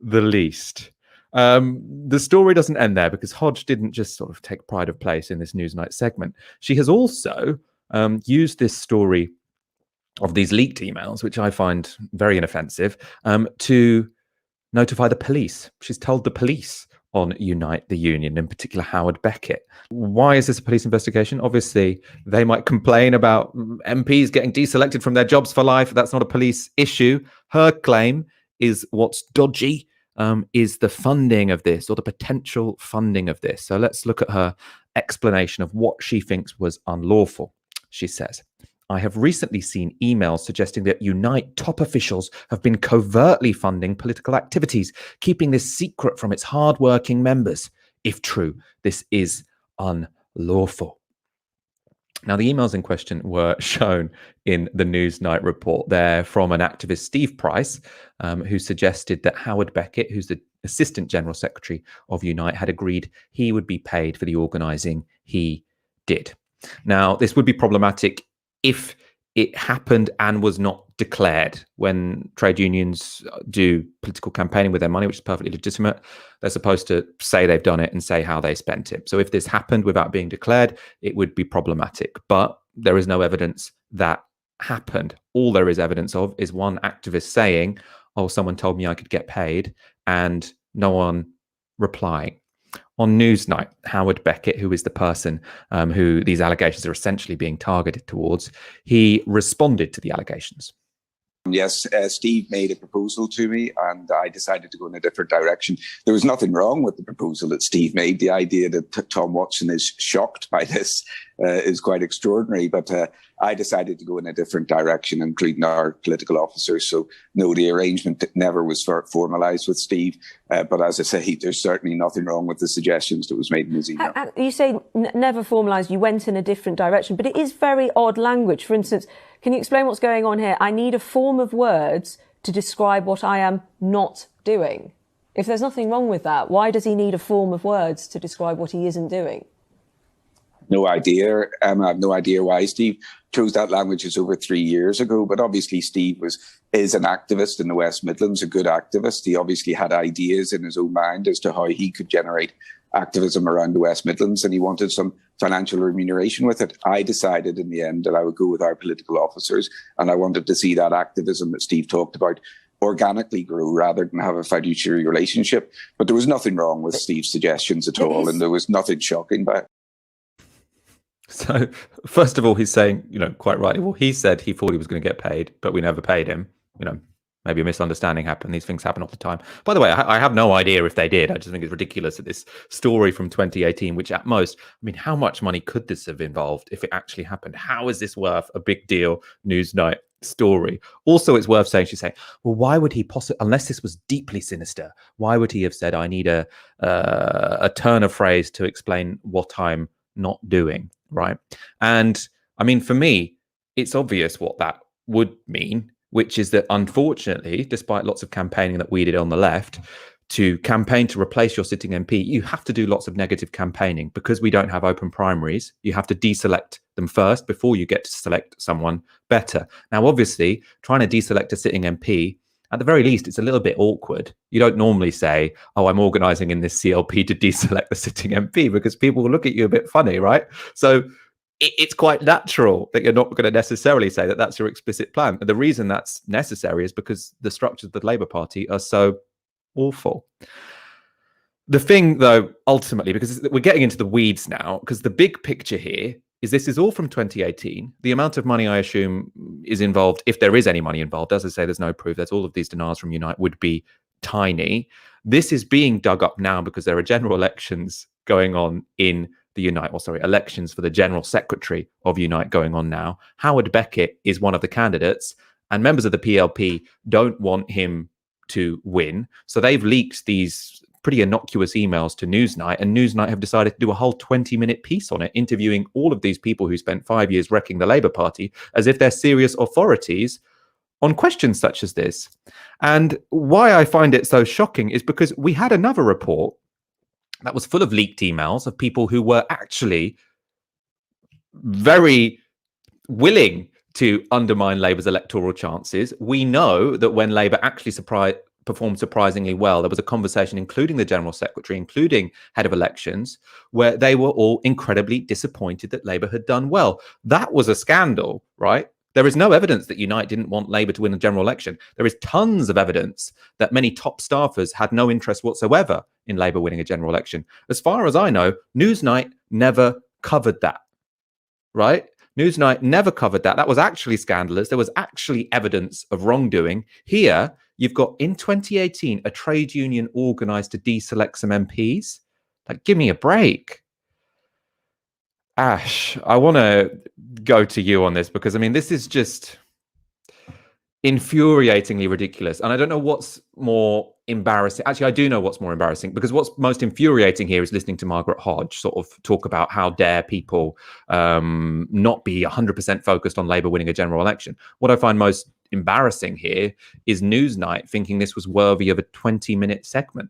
the least. The story doesn't end there, because Hodge didn't just sort of take pride of place in this Newsnight segment. She has also used this story of these leaked emails, which I find very inoffensive, to notify the police. She's told the police on Unite the Union, in particular Howard Beckett. Why is this a police investigation? Obviously, they might complain about MPs getting deselected from their jobs for life. That's not a police issue. Her claim is what's dodgy is the funding of this, or the potential funding of this. So let's look at her explanation of what she thinks was unlawful. She says, I have recently seen emails suggesting that Unite top officials have been covertly funding political activities, keeping this secret from its hard-working members. If true, this is unlawful. Now, the emails in question were shown in the Newsnight report. They're from an activist, Steve Price, who suggested that Howard Beckett, who's the Assistant General Secretary of Unite, had agreed he would be paid for the organising he did. Now, this would be problematic if it happened and was not declared. When trade unions do political campaigning with their money, which is perfectly legitimate, they're supposed to say they've done it and say how they spent it. So if this happened without being declared, it would be problematic. But there is no evidence that happened. All there is evidence of is one activist saying, oh, someone told me I could get paid, and no one replying. On Newsnight, Howard Beckett, who is the person who these allegations are essentially being targeted towards, he responded to the allegations. Yes, Steve made a proposal to me and I decided to go in a different direction. There was nothing wrong with the proposal that Steve made. The idea that Tom Watson is shocked by this is quite extraordinary, but I decided to go in a different direction, including our political officers. So no, the arrangement never was formalised with Steve. But as I say, there's certainly nothing wrong with the suggestions that was made in his email. You say never formalised, you went in a different direction, but it is very odd language. For instance, can you explain what's going on here? I need a form of words to describe what I am not doing. If there's nothing wrong with that, why does he need a form of words to describe what he isn't doing? No idea. I have no idea why Steve chose that language. It's over 3 years ago, but obviously Steve is an activist in the West Midlands, a good activist. He obviously had ideas in his own mind as to how he could generate activism around the West Midlands, and he wanted some financial remuneration with it. I decided in the end that I would go with our political officers, and I wanted to see that activism that Steve talked about organically grow rather than have a fiduciary relationship. But there was nothing wrong with Steve's suggestions at all, and there was nothing shocking about it. So, first of all, he's saying, quite rightly, well, he said he thought he was going to get paid, but we never paid him. Maybe a misunderstanding happened. These things happen all the time. By the way, I have no idea if they did. I just think it's ridiculous that this story from 2018, which at most, how much money could this have involved if it actually happened? How is this worth a big deal Newsnight story? Also, it's worth saying, she's saying, well, why would he unless this was deeply sinister, why would he have said, I need a turn of phrase to explain what I'm not doing, right? And for me, it's obvious what that would mean, which is that unfortunately, despite lots of campaigning that we did on the left, to campaign to replace your sitting MP, you have to do lots of negative campaigning. Because we don't have open primaries, you have to deselect them first before you get to select someone better. Now, obviously, trying to deselect a sitting MP, at the very least, it's a little bit awkward. You don't normally say, oh, I'm organising in this CLP to deselect the sitting MP, because people will look at you a bit funny, right? So it's quite natural that you're not going to necessarily say that that's your explicit plan. And the reason that's necessary is because the structures of the Labour Party are so awful. The thing, though, ultimately, because we're getting into the weeds now, because the big picture here is this is all from 2018. The amount of money, I assume, is involved, if there is any money involved. As I say, there's no proof. There's all of these denials from Unite would be tiny. This is being dug up now because there are general elections going on in the Unite, elections for the General Secretary of Unite going on now. Howard Beckett is one of the candidates, and members of the PLP don't want him to win. So they've leaked these pretty innocuous emails to Newsnight, and Newsnight have decided to do a whole 20-minute piece on it, interviewing all of these people who spent 5 years wrecking the Labour Party as if they're serious authorities on questions such as this. And why I find it so shocking is because we had another report that was full of leaked emails of people who were actually very willing to undermine Labour's electoral chances. We know that when Labour actually performed surprisingly well, there was a conversation, including the General Secretary, including head of elections, where they were all incredibly disappointed that Labour had done well. That was a scandal, right? There is no evidence that Unite didn't want Labour to win a general election. There is tons of evidence that many top staffers had no interest whatsoever in Labour winning a general election. As far as I know, Newsnight never covered that, right? Newsnight never covered that. That was actually scandalous. There was actually evidence of wrongdoing. Here, you've got, in 2018, a trade union organised to deselect some MPs. Like, give me a break. Ash, I want to go to you on this because, I mean, this is just infuriatingly ridiculous. And I don't know what's more embarrassing. Actually, I do know what's more embarrassing, because what's most infuriating here is listening to Margaret Hodge sort of talk about how dare people not be 100% focused on Labour winning a general election. What I find most embarrassing here is Newsnight thinking this was worthy of a 20-minute segment.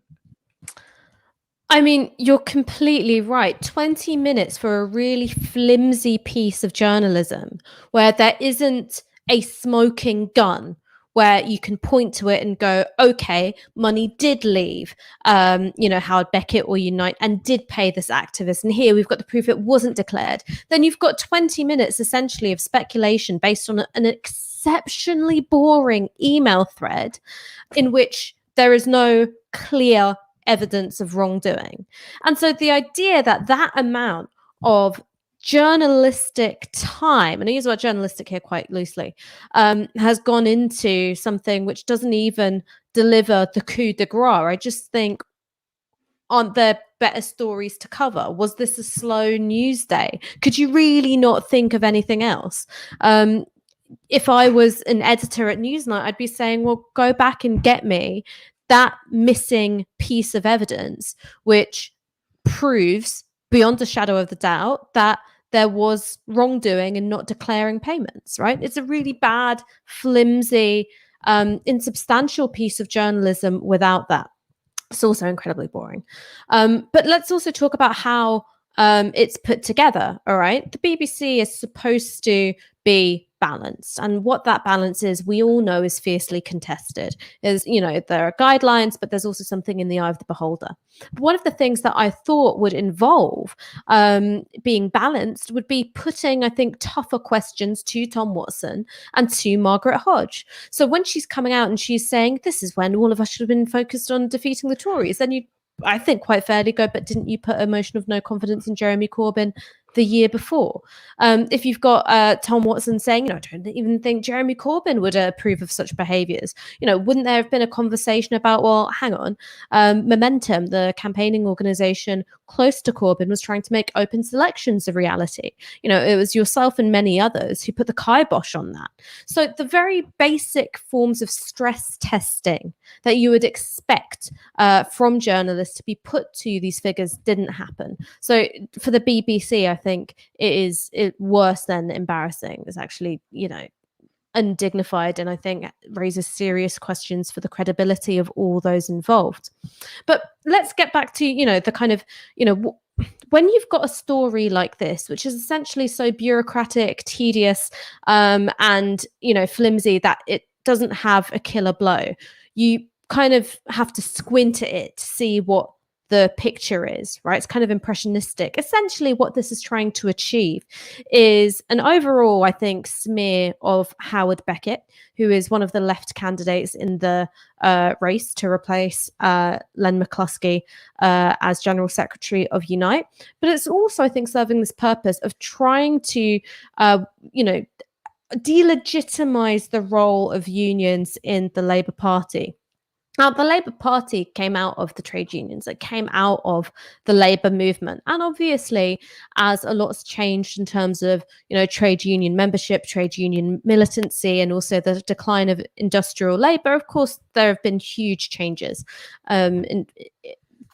I mean, you're completely right. 20 minutes for a really flimsy piece of journalism where there isn't a smoking gun where you can point to it and go, okay, money did leave, Howard Beckett or Unite and did pay this activist. And here we've got the proof it wasn't declared. Then you've got 20 minutes essentially of speculation based on an exceptionally boring email thread in which there is no clear evidence of wrongdoing. And so the idea that that amount of journalistic time, and I use the word journalistic here quite loosely, has gone into something which doesn't even deliver the coup de grace. I just think, aren't there better stories to cover? Was this a slow news day? Could you really not think of anything else? If I was an editor at Newsnight, I'd be saying, well, go back and get me that missing piece of evidence, which proves beyond a shadow of the doubt that there was wrongdoing and not declaring payments, right? It's a really bad, flimsy, insubstantial piece of journalism without that. It's also incredibly boring. But let's also talk about how it's put together, all right? The BBC is supposed to be balanced, and what that balance is, we all know, is fiercely contested. There are guidelines, but there's also something in the eye of the beholder. But one of the things that I thought would involve being balanced would be putting, I think, tougher questions to Tom Watson and to Margaret Hodge. So when she's coming out and she's saying, this is when all of us should have been focused on defeating the Tories, then you, I think, quite fairly go, but didn't you put a motion of no confidence in Jeremy Corbyn the year before? If you've got Tom Watson saying, I don't even think Jeremy Corbyn would approve of such behaviours, wouldn't there have been a conversation about, well, hang on, Momentum, the campaigning organisation close to Corbyn, was trying to make open selections a reality. It was yourself and many others who put the kibosh on that. So the very basic forms of stress testing that you would expect from journalists to be put to these figures didn't happen. So for the BBC, I think it worse than embarrassing. It's actually, undignified, and I think raises serious questions for the credibility of all those involved. But let's get back to, the kind of, when you've got a story like this, which is essentially so bureaucratic, tedious, and, flimsy that it doesn't have a killer blow, you kind of have to squint at it to see what the picture is, right? It's kind of impressionistic. Essentially, what this is trying to achieve is an overall, I think, smear of Howard Beckett, who is one of the left candidates in the race to replace Len McCluskey as General Secretary of Unite. But it's also, I think, serving this purpose of trying to, delegitimize the role of unions in the Labour Party. Now, the Labour Party came out of the trade unions. It came out of the Labour movement. And obviously, as a lot's changed in terms of, trade union membership, trade union militancy, and also the decline of industrial labour, of course, there have been huge changes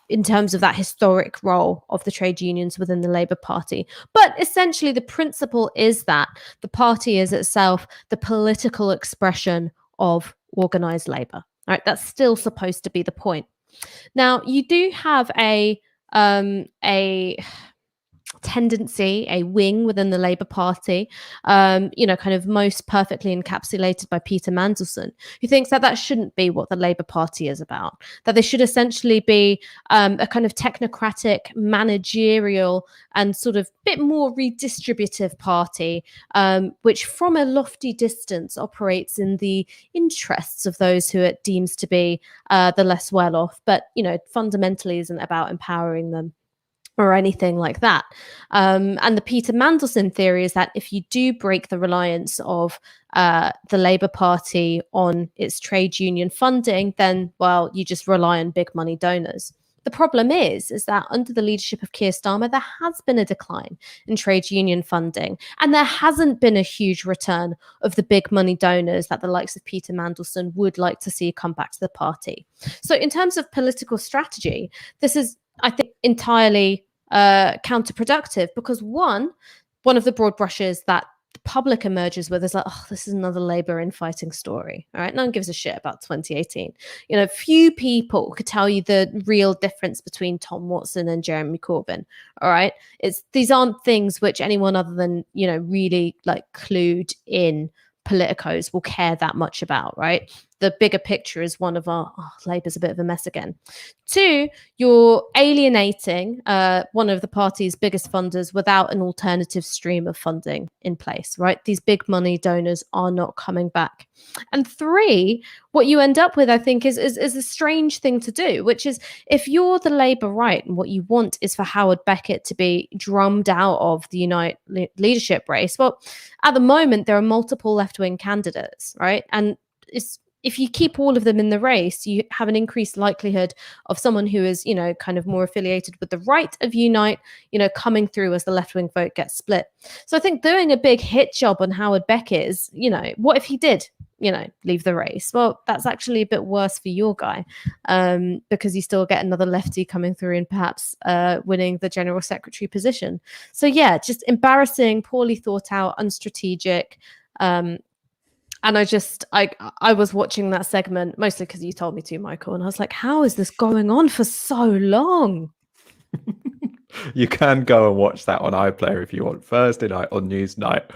in terms of that historic role of the trade unions within the Labour Party. But essentially, the principle is that the party is itself the political expression of organised labour. Right, that's still supposed to be the point. Now, you do have a tendency, a wing within the Labour Party, kind of most perfectly encapsulated by Peter Mandelson, who thinks that that shouldn't be what the Labour Party is about, that they should essentially be a kind of technocratic, managerial, and sort of bit more redistributive party, which from a lofty distance operates in the interests of those who it deems to be the less well off, but, fundamentally isn't about empowering them or anything like that. And the Peter Mandelson theory is that if you do break the reliance of the Labour Party on its trade union funding, then, well, you just rely on big money donors. The problem is that under the leadership of Keir Starmer, there has been a decline in trade union funding, and there hasn't been a huge return of the big money donors that the likes of Peter Mandelson would like to see come back to the party. So in terms of political strategy, this is, I think, entirely counterproductive, because one of the broad brushes that the public emerges with is like, oh, this is another Labour infighting story. All right, no one gives a shit about 2018. Few people could tell you the real difference between Tom Watson and Jeremy Corbyn. All right, these aren't things which anyone other than really like clued in politicos will care that much about, right? The bigger picture is one of Labour's a bit of a mess again. Two, you're alienating one of the party's biggest funders without an alternative stream of funding in place, right? These big money donors are not coming back. And three, what you end up with, I think, is a strange thing to do, which is if you're the Labour right and what you want is for Howard Beckett to be drummed out of the Unite leadership race, well, at the moment, there are multiple left-wing candidates, right? And if you keep all of them in the race, you have an increased likelihood of someone who is, kind of more affiliated with the right of Unite, coming through as the left-wing vote gets split. So I think doing a big hit job on Howard Beckett is, what if he did, leave the race? Well, that's actually a bit worse for your guy, because you still get another lefty coming through and perhaps winning the general secretary position. So yeah, just embarrassing, poorly thought out, unstrategic. And I was watching that segment mostly because you told me to, Michael, and I was like, how is this going on for so long? You can go and watch that on iPlayer if you want. Thursday night on Newsnight.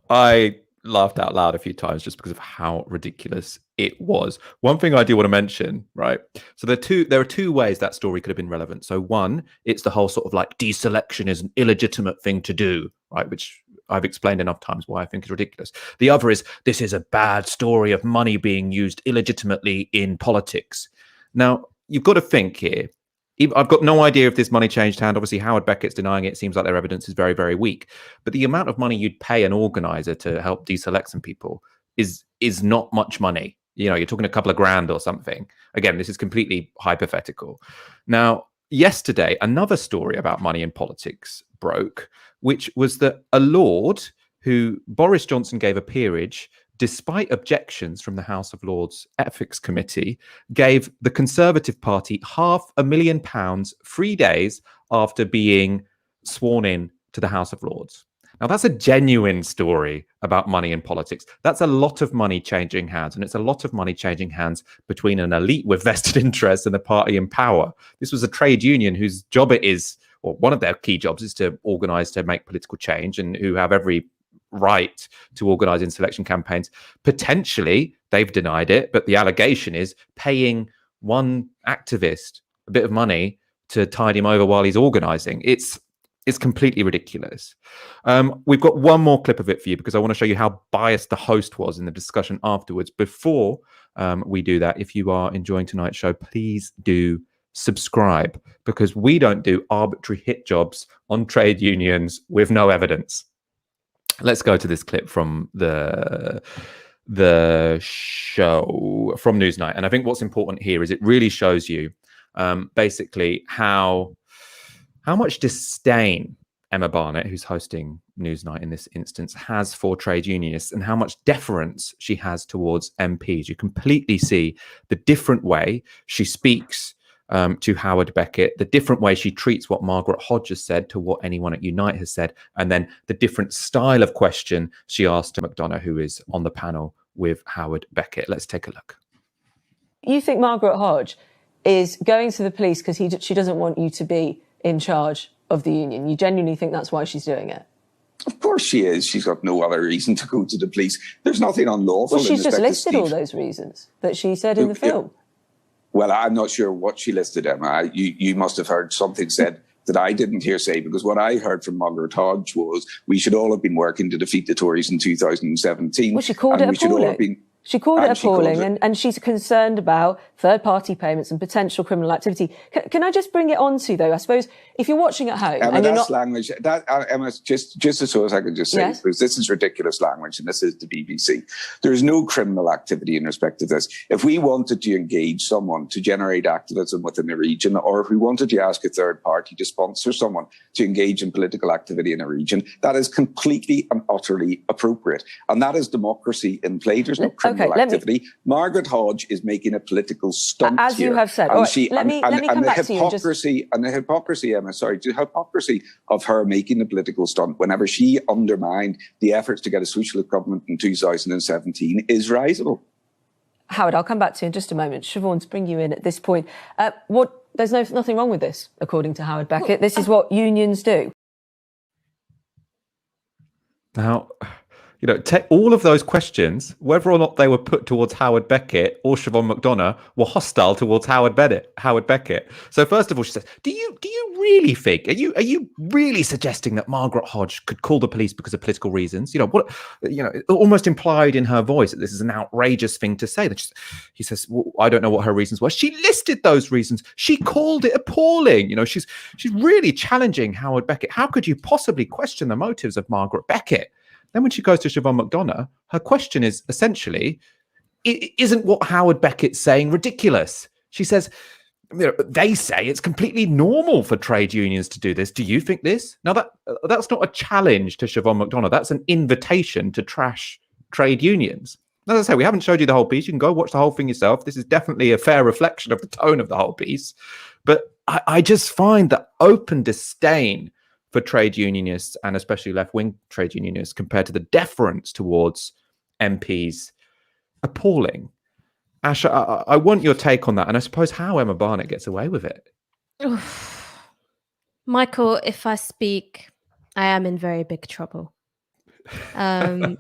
I laughed out loud a few times just because of how ridiculous it was. One thing I do want to mention, right? So there are two ways that story could have been relevant. So one, it's the whole sort of like deselection is an illegitimate thing to do, right? Which I've explained enough times why I think is ridiculous. The other is this is a bad story of money being used illegitimately in politics. Now, you've got to think here. I've got no idea if this money changed hand. Obviously, Howard Beckett's denying it. It seems like their evidence is very, very weak. But the amount of money you'd pay an organizer to help deselect some people is not much money. You're talking a couple of grand or something. Again, this is completely hypothetical. Now, yesterday, another story about money in politics broke, which was that a lord who Boris Johnson gave a peerage, despite objections from the House of Lords Ethics Committee, gave the Conservative Party £500,000 3 days after being sworn in to the House of Lords. Now, that's a genuine story about money in politics. That's a lot of money changing hands, and it's a lot of money changing hands between an elite with vested interests and the party in power. This was a trade union whose job it is, or one of their key jobs is to organise to make political change, and who have every right to organise in selection campaigns. Potentially, they've denied it, but the allegation is paying one activist a bit of money to tide him over while he's organising. It's completely ridiculous. We've got one more clip of it for you because I want to show you how biased the host was in the discussion afterwards. Before we do that, if you are enjoying tonight's show, please do subscribe, because we don't do arbitrary hit jobs on trade unions with no evidence. Let's go to this clip from the show from Newsnight. And I think what's important here is it really shows you basically how much disdain Emma Barnett, who's hosting Newsnight in this instance, has for trade unionists, and how much deference she has towards MPs. You completely see the different way she speaks to Howard Beckett, the different way she treats what Margaret Hodge has said to what anyone at Unite has said, and then the different style of question she asked to McDonough, who is on the panel with Howard Beckett. Let's take a look. You think Margaret Hodge is going to the police because she doesn't want you to be in charge of the union? You genuinely think that's why she's doing it? Of course she is. She's got no other reason to go to the police. There's nothing unlawful. Well, she's just listed all those reasons that she said in the film. Well, I'm not sure what she listed, Emma. You must have heard something said that I didn't hear say, because what I heard from Margaret Hodge was we should all have been working to defeat the Tories in 2017. Well, she called it appalling. She called it appalling, and she's concerned about third-party payments and potential criminal activity. Can I just bring it on to, though, I suppose, if you're watching at home... Emma, and that's language... Emma, just so as I can just say, yes? Because this is ridiculous language, and this is the BBC. There is no criminal activity in respect of this. If we wanted to engage someone to generate activism within the region, or if we wanted to ask a third party to sponsor someone to engage in political activity in a region, that is completely and utterly appropriate. And that is democracy in play. There's no criminal activity. Margaret Hodge is making a political stunt as here. you have said. And let me come back to you. The hypocrisy of her making a political stunt whenever she undermined the efforts to get a socialist government in 2017 is risible. Howard, I'll come back to you in just a moment. Siobhan, to bring you in at this point. There's nothing wrong with this, according to Howard Beckett. This is what unions do. Now, take all of those questions, whether or not they were put towards Howard Beckett or Siobhan McDonough, were hostile towards Howard Beckett. So first of all, she says, "Do you really think? Are you really suggesting that Margaret Hodge could call the police because of political reasons? Almost implied in her voice that this is an outrageous thing to say." He says, "Well, I don't know what her reasons were. She listed those reasons. She called it appalling. She's really challenging Howard Beckett. How could you possibly question the motives of Margaret Beckett?" Then when she goes to Siobhan McDonough, her question is essentially, isn't what Howard Beckett's saying ridiculous? She says, they say it's completely normal for trade unions to do this. Do you think this? Now, that's not a challenge to Siobhan McDonough. That's an invitation to trash trade unions. As I say, we haven't showed you the whole piece. You can go watch the whole thing yourself. This is definitely a fair reflection of the tone of the whole piece. But I just find that open disdain for trade unionists, and especially left-wing trade unionists, compared to the deference towards MPs, appalling. Ash, I want your take on that, and I suppose how Emma Barnett gets away with it. Michael, if I speak, I am in very big trouble. I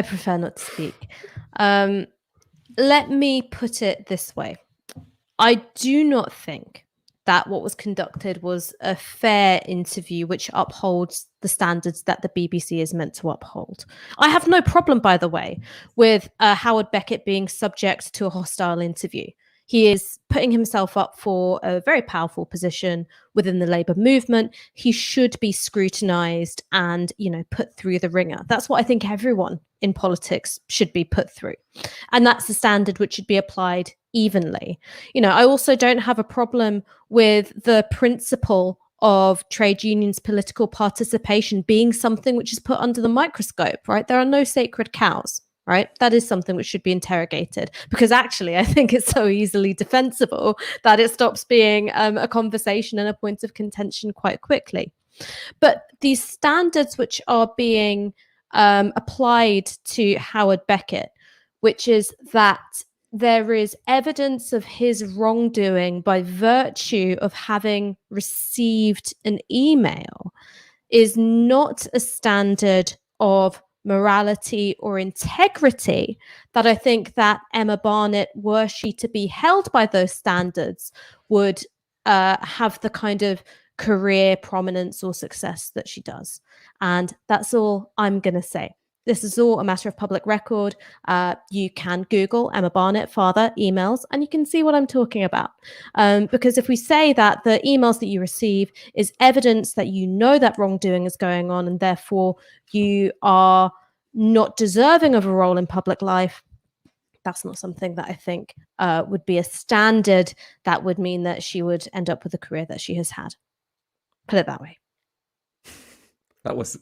prefer not to speak. Let me put it this way. I do not think that what was conducted was a fair interview which upholds the standards that the BBC is meant to uphold. I have no problem, by the way, with Howard Beckett being subject to a hostile interview. He is putting himself up for a very powerful position within the Labour movement. He should be scrutinised and, put through the ringer. That's what I think everyone in politics should be put through. And that's the standard which should be applied evenly. I also don't have a problem with the principle of trade unions' political participation being something which is put under the microscope, right? There are no sacred cows. Right? That is something which should be interrogated, because actually I think it's so easily defensible that it stops being a conversation and a point of contention quite quickly. But these standards which are being applied to Howard Beckett, which is that there is evidence of his wrongdoing by virtue of having received an email, is not a standard of morality or integrity that I think that Emma Barnett, were she to be held by those standards, would have the kind of career prominence or success that she does. And that's all I'm going to say. This is all a matter of public record. You can Google Emma Barnett father emails and you can see what I'm talking about. Because if we say that the emails that you receive is evidence that that wrongdoing is going on and therefore you are not deserving of a role in public life, that's not something that I think would be a standard that would mean that she would end up with the career that she has had. Put it that way. That was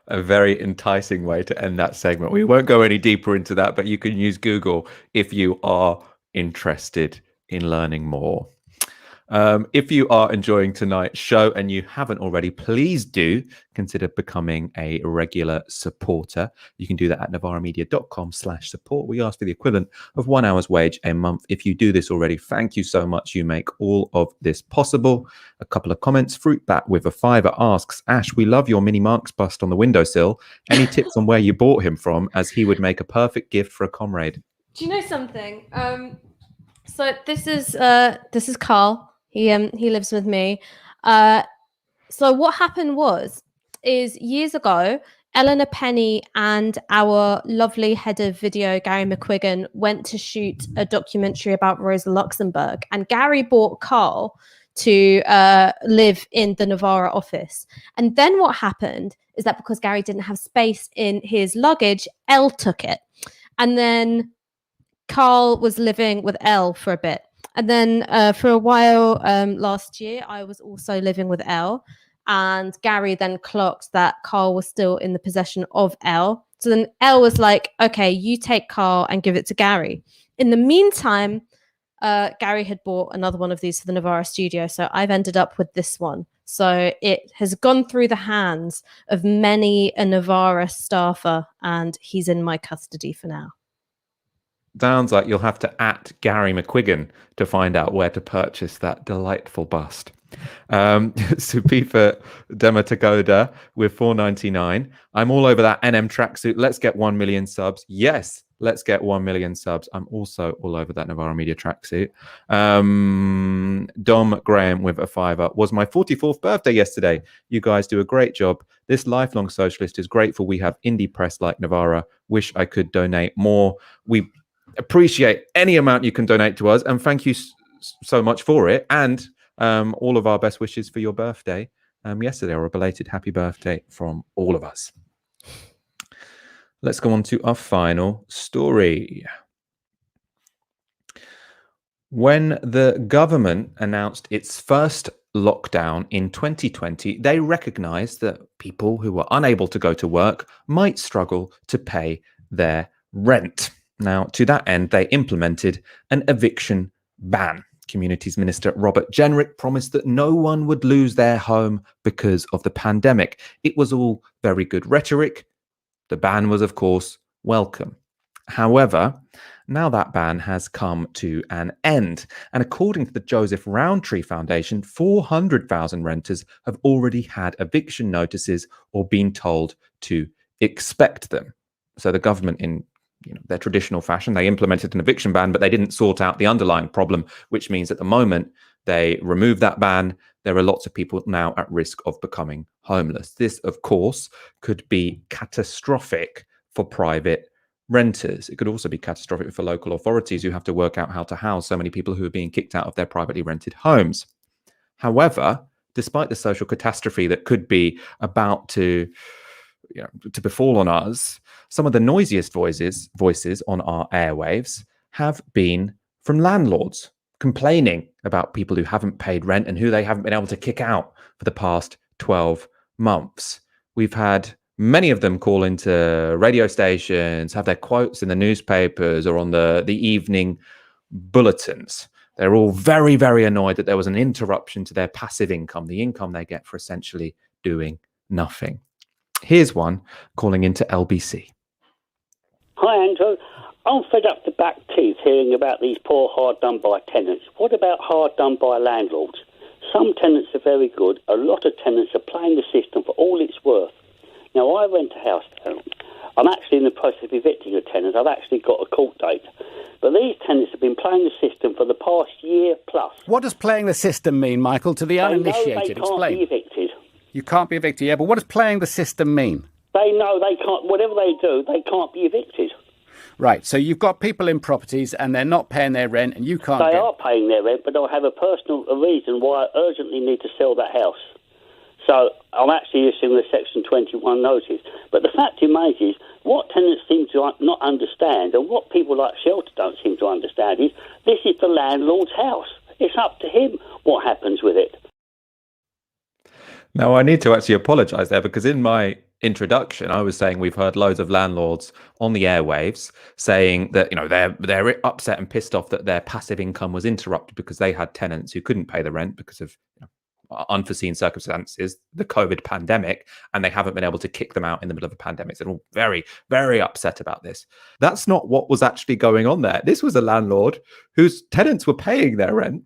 a very enticing way to end that segment. We won't go any deeper into that, but you can use Google if you are interested in learning more. If you are enjoying tonight's show and you haven't already, please do consider becoming a regular supporter. You can do that at novaramedia.com/support. We ask for the equivalent of 1 hour's wage a month. If you do this already, thank you so much. You make all of this possible. A couple of comments. Fruitbat with a £5 asks, Ash, we love your Mini Marx bust on the windowsill. Any tips on where you bought him from, as he would make a perfect gift for a comrade? Do you know something? So this is Carl. He lives with me. So what happened is years ago, Eleanor Penny and our lovely head of video, Gary McQuiggan, went to shoot a documentary about Rosa Luxemburg, and Gary bought Carl to live in the Novara office. And then what happened is that because Gary didn't have space in his luggage, Elle took it. And then Carl was living with Elle for a bit. And then for a while last year, I was also living with Elle. And Gary then clocked that Carl was still in the possession of Elle. So then Elle was like, okay, you take Carl and give it to Gary. In the meantime, Gary had bought another one of these for the Novara studio. So I've ended up with this one. So it has gone through the hands of many a Novara staffer, and he's in my custody for now. Sounds like you'll have to @ Gary McQuiggan to find out where to purchase that delightful bust. Supifa Dematagoda with $4.99. I'm all over that NM tracksuit. Let's get 1 million subs. Yes, let's get 1 million subs. I'm also all over that Novara Media tracksuit. Dom Graham with a $5. Was my 44th birthday yesterday. You guys do a great job. This lifelong socialist is grateful we have indie press like Novara. Wish I could donate more. We appreciate any amount you can donate to us, and thank you so much for it. And all of our best wishes for your birthday yesterday, or a belated happy birthday from all of us. Let's go on to our final story. When the government announced its first lockdown in 2020, they recognized that people who were unable to go to work might struggle to pay their rent. Now, to that end, they implemented an eviction ban. Communities Minister Robert Jenrick promised that no one would lose their home because of the pandemic. It was all very good rhetoric. The ban was, of course, welcome. However, now that ban has come to an end. And according to the Joseph Rowntree Foundation, 400,000 renters have already had eviction notices or been told to expect them. So the government, in their traditional fashion, they implemented an eviction ban, but they didn't sort out the underlying problem, which means at the moment they removed that ban. There are lots of people now at risk of becoming homeless. This, of course, could be catastrophic for private renters. It could also be catastrophic for local authorities who have to work out how to house so many people who are being kicked out of their privately rented homes. However, despite the social catastrophe that could be about to befall on us, some of the noisiest voices on our airwaves have been from landlords complaining about people who haven't paid rent and who they haven't been able to kick out for the past 12 months. We've had many of them call into radio stations, have their quotes in the newspapers or on the evening bulletins. They're all very, very annoyed that there was an interruption to their passive income, the income they get for essentially doing nothing. Here's one calling into LBC. Hi, Andrew. I'm fed up to back teeth hearing about these poor hard done by tenants. What about hard done by landlords? Some tenants are very good. A lot of tenants are playing the system for all it's worth. Now, I rent a house. I'm actually in the process of evicting a tenant. I've actually got a court date. But these tenants have been playing the system for the past year plus. What does playing the system mean, Michael, to the uninitiated? They know they can't be evicted. You can't be evicted, yeah, but what does playing the system mean? They know they can't, whatever they do, they can't be evicted. Right, so you've got people in properties and they're not paying their rent and you can't They are paying their rent, but they'll have a personal reason why I urgently need to sell that house. So I'm actually issuing the Section 21 notice. But the fact remains is, what tenants seem to not understand, and what people like Shelter don't seem to understand, is this is the landlord's house. It's up to him what happens with it. Now, I need to actually apologise there, because in my introduction, I was saying we've heard loads of landlords on the airwaves saying that, you know, they're upset and pissed off that their passive income was interrupted because they had tenants who couldn't pay the rent because of unforeseen circumstances, the COVID pandemic, and they haven't been able to kick them out in the middle of a pandemic. So they're all very, very upset about this. That's not what was actually going on there. This was a landlord whose tenants were paying their rent,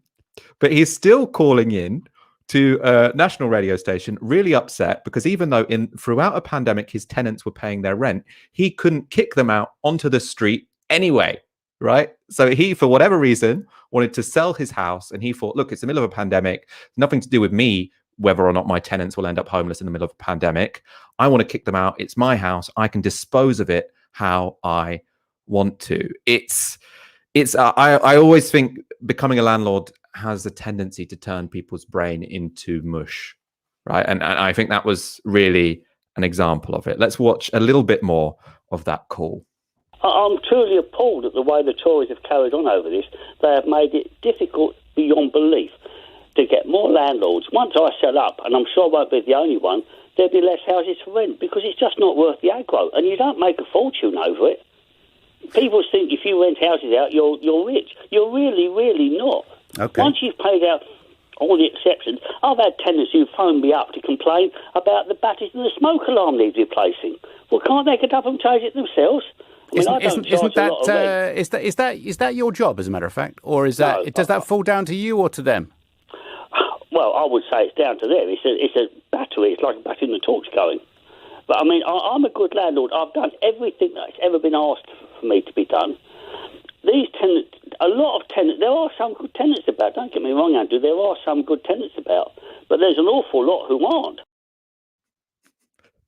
but he's still calling in to a national radio station, really upset because even though throughout a pandemic his tenants were paying their rent, he couldn't kick them out onto the street anyway, right? So he, for whatever reason, wanted to sell his house, and he thought, look, it's the middle of a pandemic, nothing to do with me whether or not my tenants will end up homeless in the middle of a pandemic. I want to kick them out. It's my house. I can dispose of it how I want to. I always think becoming a landlord has a tendency to turn people's brain into mush, right? And I think that was really an example of it. Let's watch a little bit more of that call. I'm truly appalled at the way the Tories have carried on over this. They have made it difficult beyond belief to get more landlords. Once I sell up, and I'm sure I won't be the only one, there'll be less houses for rent because it's just not worth the aggro. And you don't make a fortune over it. People think if you rent houses out, you're rich. You're really, really not. Okay. Once you've paid out all the exceptions, I've had tenants who phoned me up to complain about the batteries and the smoke alarm needs replacing. Well, can't they get up and change it themselves? Is that your job, as a matter of fact, or is that does that fall down to you or to them? Well, I would say it's down to them. It's a battery. It's like a battery in the torch going. But I mean, I'm a good landlord. I've done everything that's ever been asked for me to be done. These tenants, a lot of tenants, there are some good tenants about. Don't get me wrong, Andrew. There are some good tenants about, but there's an awful lot who aren't.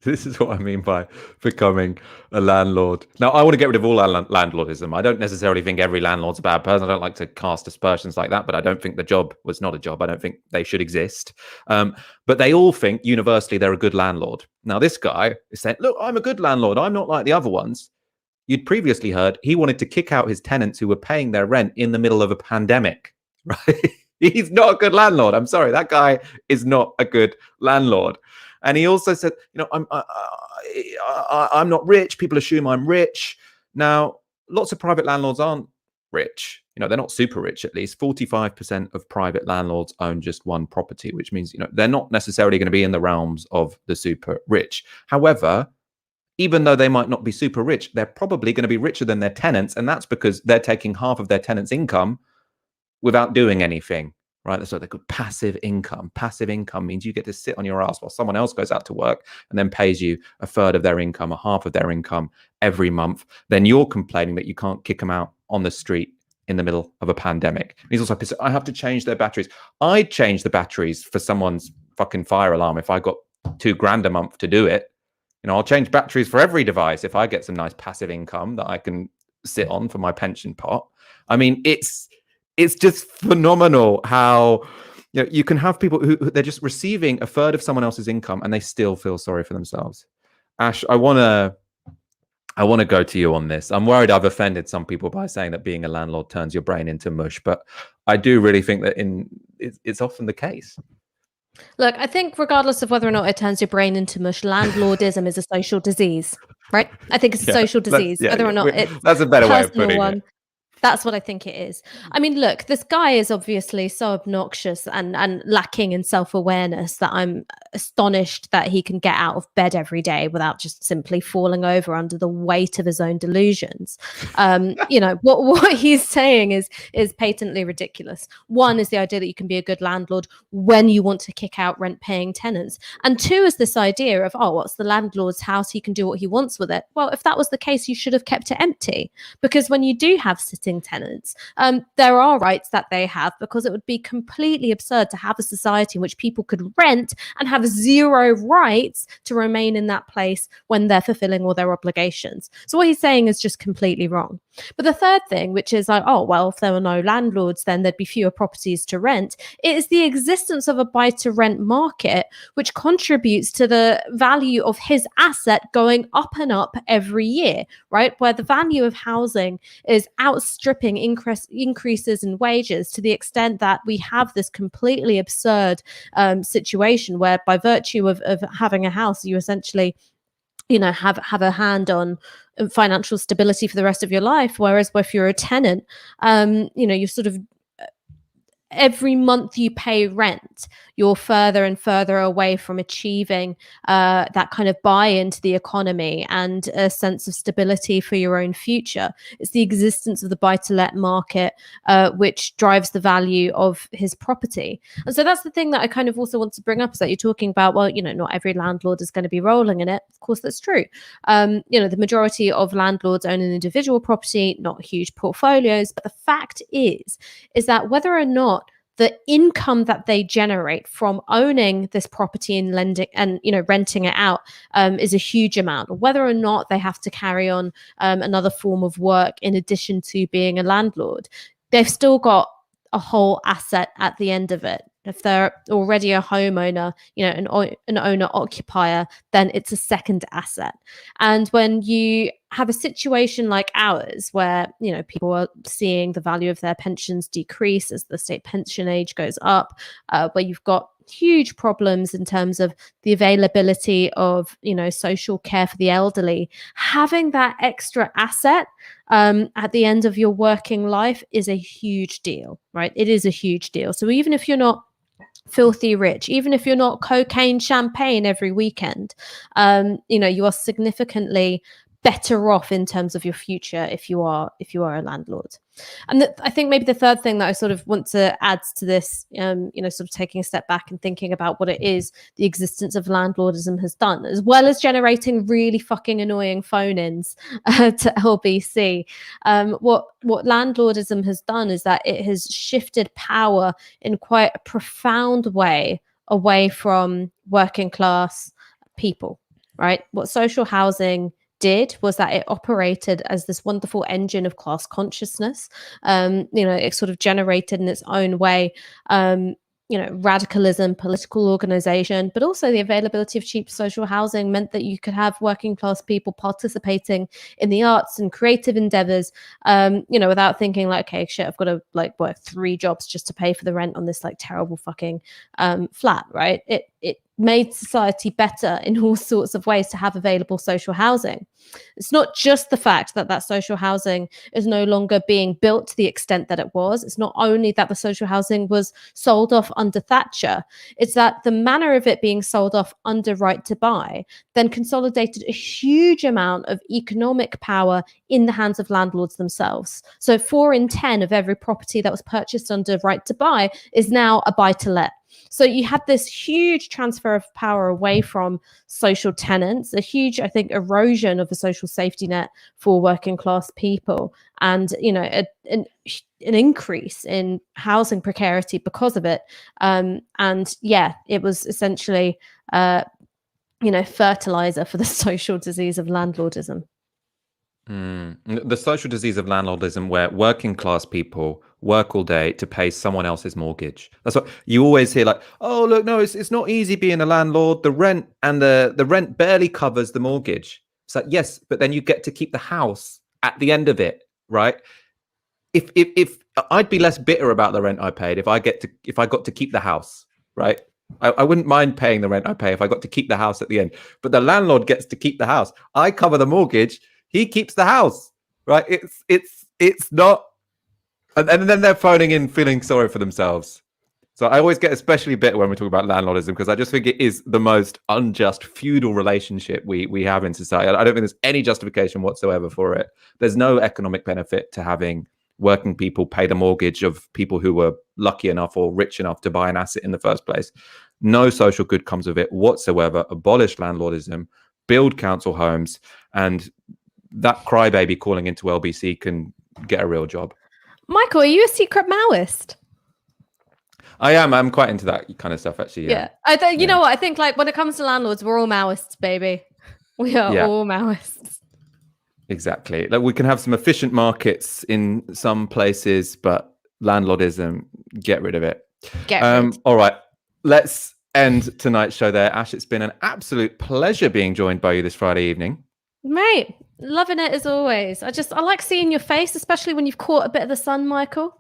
This is what I mean by becoming a landlord. Now, I want to get rid of all landlordism. I don't necessarily think every landlord's a bad person. I don't like to cast aspersions like that, but I don't think the job was not a job. I don't think they should exist. But they all think universally they're a good landlord. Now, this guy is saying, look, I'm a good landlord. I'm not like the other ones. You'd previously heard he wanted to kick out his tenants who were paying their rent in the middle of a pandemic, right? He's not a good landlord. I'm sorry. That guy is not a good landlord. And he also said, you know, I'm not rich. People assume I'm rich. Now, lots of private landlords aren't rich. You know, they're not super rich, at least. 45% of private landlords own just one property, which means, you know, they're not necessarily going to be in the realms of the super rich. However, even though they might not be super rich, they're probably going to be richer than their tenants. And that's because they're taking half of their tenants' income without doing anything. Right, that's what they call passive income. Passive income means you get to sit on your ass while someone else goes out to work and then pays you a third of their income or half of their income every month. Then you're complaining that you can't kick them out on the street in the middle of a pandemic. And he's also pissed. I have to change their batteries. I'd change the batteries for someone's fucking fire alarm if I got $2,000 a month to do it. You know, I'll change batteries for every device if I get some nice passive income that I can sit on for my pension pot. I mean, it's just phenomenal how, you know, you can have people who they're just receiving a third of someone else's income and they still feel sorry for themselves. Ash, I want to go to you on this. I'm worried I've offended some people by saying that being a landlord turns your brain into mush, but I do really think that it's often the case. Look, I think regardless of whether or not it turns your brain into mush, landlordism is a social disease, right? I think it's a social disease, whether or not it's that's a better way of putting it. That's what I think it is. I mean, look, this guy is obviously so obnoxious and lacking in self-awareness that I'm astonished that he can get out of bed every day without just simply falling over under the weight of his own delusions. You know, what he's saying is patently ridiculous. One is the idea that you can be a good landlord when you want to kick out rent-paying tenants. And two is this idea of, oh, what's the landlord's house? He can do what he wants with it. Well, if that was the case, you should have kept it empty. Because when you do have sitting tenants, there are rights that they have, because it would be completely absurd to have a society in which people could rent and have zero rights to remain in that place when they're fulfilling all their obligations. So what he's saying is just completely wrong. But the third thing, which is like, oh, well, if there were no landlords, then there'd be fewer properties to rent. It is the existence of a buy-to-rent market which contributes to the value of his asset going up and up every year, right? Where the value of housing is outstripping increases in wages, to the extent that we have this completely absurd situation where by virtue of having a house, you essentially have a hand on financial stability for the rest of your life. Whereas if you're a tenant, you're sort of, every month you pay rent, you're further and further away from achieving that kind of buy-in to the economy and a sense of stability for your own future. It's the existence of the buy-to-let market which drives the value of his property. And so that's the thing that I kind of also want to bring up, is that you're talking about, well, not every landlord is going to be rolling in it. Of course, that's true. The majority of landlords own an individual property, not huge portfolios. But the fact is that whether or not the income that they generate from owning this property and lending and renting it out is a huge amount, whether or not they have to carry on another form of work in addition to being a landlord, they've still got a whole asset at the end of it. If they're already a homeowner, an owner occupier, then it's a second asset. And when you have a situation like ours, where people are seeing the value of their pensions decrease as the state pension age goes up, where you've got huge problems in terms of the availability of social care for the elderly, having that extra asset at the end of your working life is a huge deal, right? It is a huge deal. So even if you're not filthy rich, even if you're not cocaine champagne every weekend, you are significantly better off in terms of your future if you are a landlord. And I think maybe the third thing that I sort of want to add to this, sort of taking a step back and thinking about what it is the existence of landlordism has done, as well as generating really fucking annoying phone-ins to LBC. What landlordism has done is that it has shifted power in quite a profound way away from working class people, right? What social housing did was that it operated as this wonderful engine of class consciousness. It sort of generated in its own way, radicalism, political organization, but also the availability of cheap social housing meant that you could have working class people participating in the arts and creative endeavors, without thinking like, okay, shit, I've got to work 3 jobs just to pay for the rent on this terrible fucking flat, right? It made society better in all sorts of ways to have available social housing. It's not just the fact that social housing is no longer being built to the extent that it was. It's not only that the social housing was sold off under Thatcher, it's that the manner of it being sold off under Right to Buy then consolidated a huge amount of economic power in the hands of landlords themselves. So 4 in 10 of every property that was purchased under Right to Buy is now a buy-to-let. So you had this huge transfer of power away from social tenants, a huge, I think, erosion of the social safety net for working class people, and an increase in housing precarity because of it. It was essentially fertilizer for the social disease of landlordism. The social disease of landlordism, where working class people work all day to pay someone else's mortgage. That's what you always hear, like, oh, look, no, it's not easy being a landlord. The rent and the rent barely covers the mortgage. It's like, yes, but then you get to keep the house at the end of it, right? If I'd be less bitter about the rent I paid if I got to keep the house, right? I wouldn't mind paying the rent I pay if I got to keep the house at the end. But the landlord gets to keep the house. I cover the mortgage. He keeps the house, right? It's not, and then they're phoning in feeling sorry for themselves. So I always get especially bitter when we talk about landlordism, because I just think it is the most unjust feudal relationship we have in society. I don't think there's any justification whatsoever for it. There's no economic benefit to having working people pay the mortgage of people who were lucky enough or rich enough to buy an asset in the first place. No social good comes of it whatsoever. Abolish landlordism, build council homes, and that crybaby calling into LBC can get a real job. Michael, are you a secret Maoist? I am. I'm quite into that kind of stuff, actually. Yeah. You know what? I think when it comes to landlords, we're all Maoists, baby. We are all Maoists. Exactly. We can have some efficient markets in some places, but landlordism, get rid of it. All right. Let's end tonight's show there. Ash, it's been an absolute pleasure being joined by you this Friday evening. Mate, loving it as always. I like seeing your face, especially when you've caught a bit of the sun, Michael.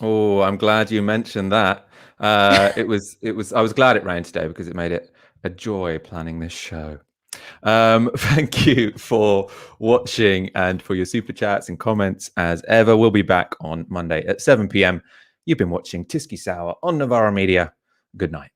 Oh, I'm glad you mentioned that. I was glad it rained today because it made it a joy planning this show. Thank you for watching and for your super chats and comments as ever. We'll be back on Monday at 7 p.m. You've been watching Tysky Sour on Novara Media. Good night.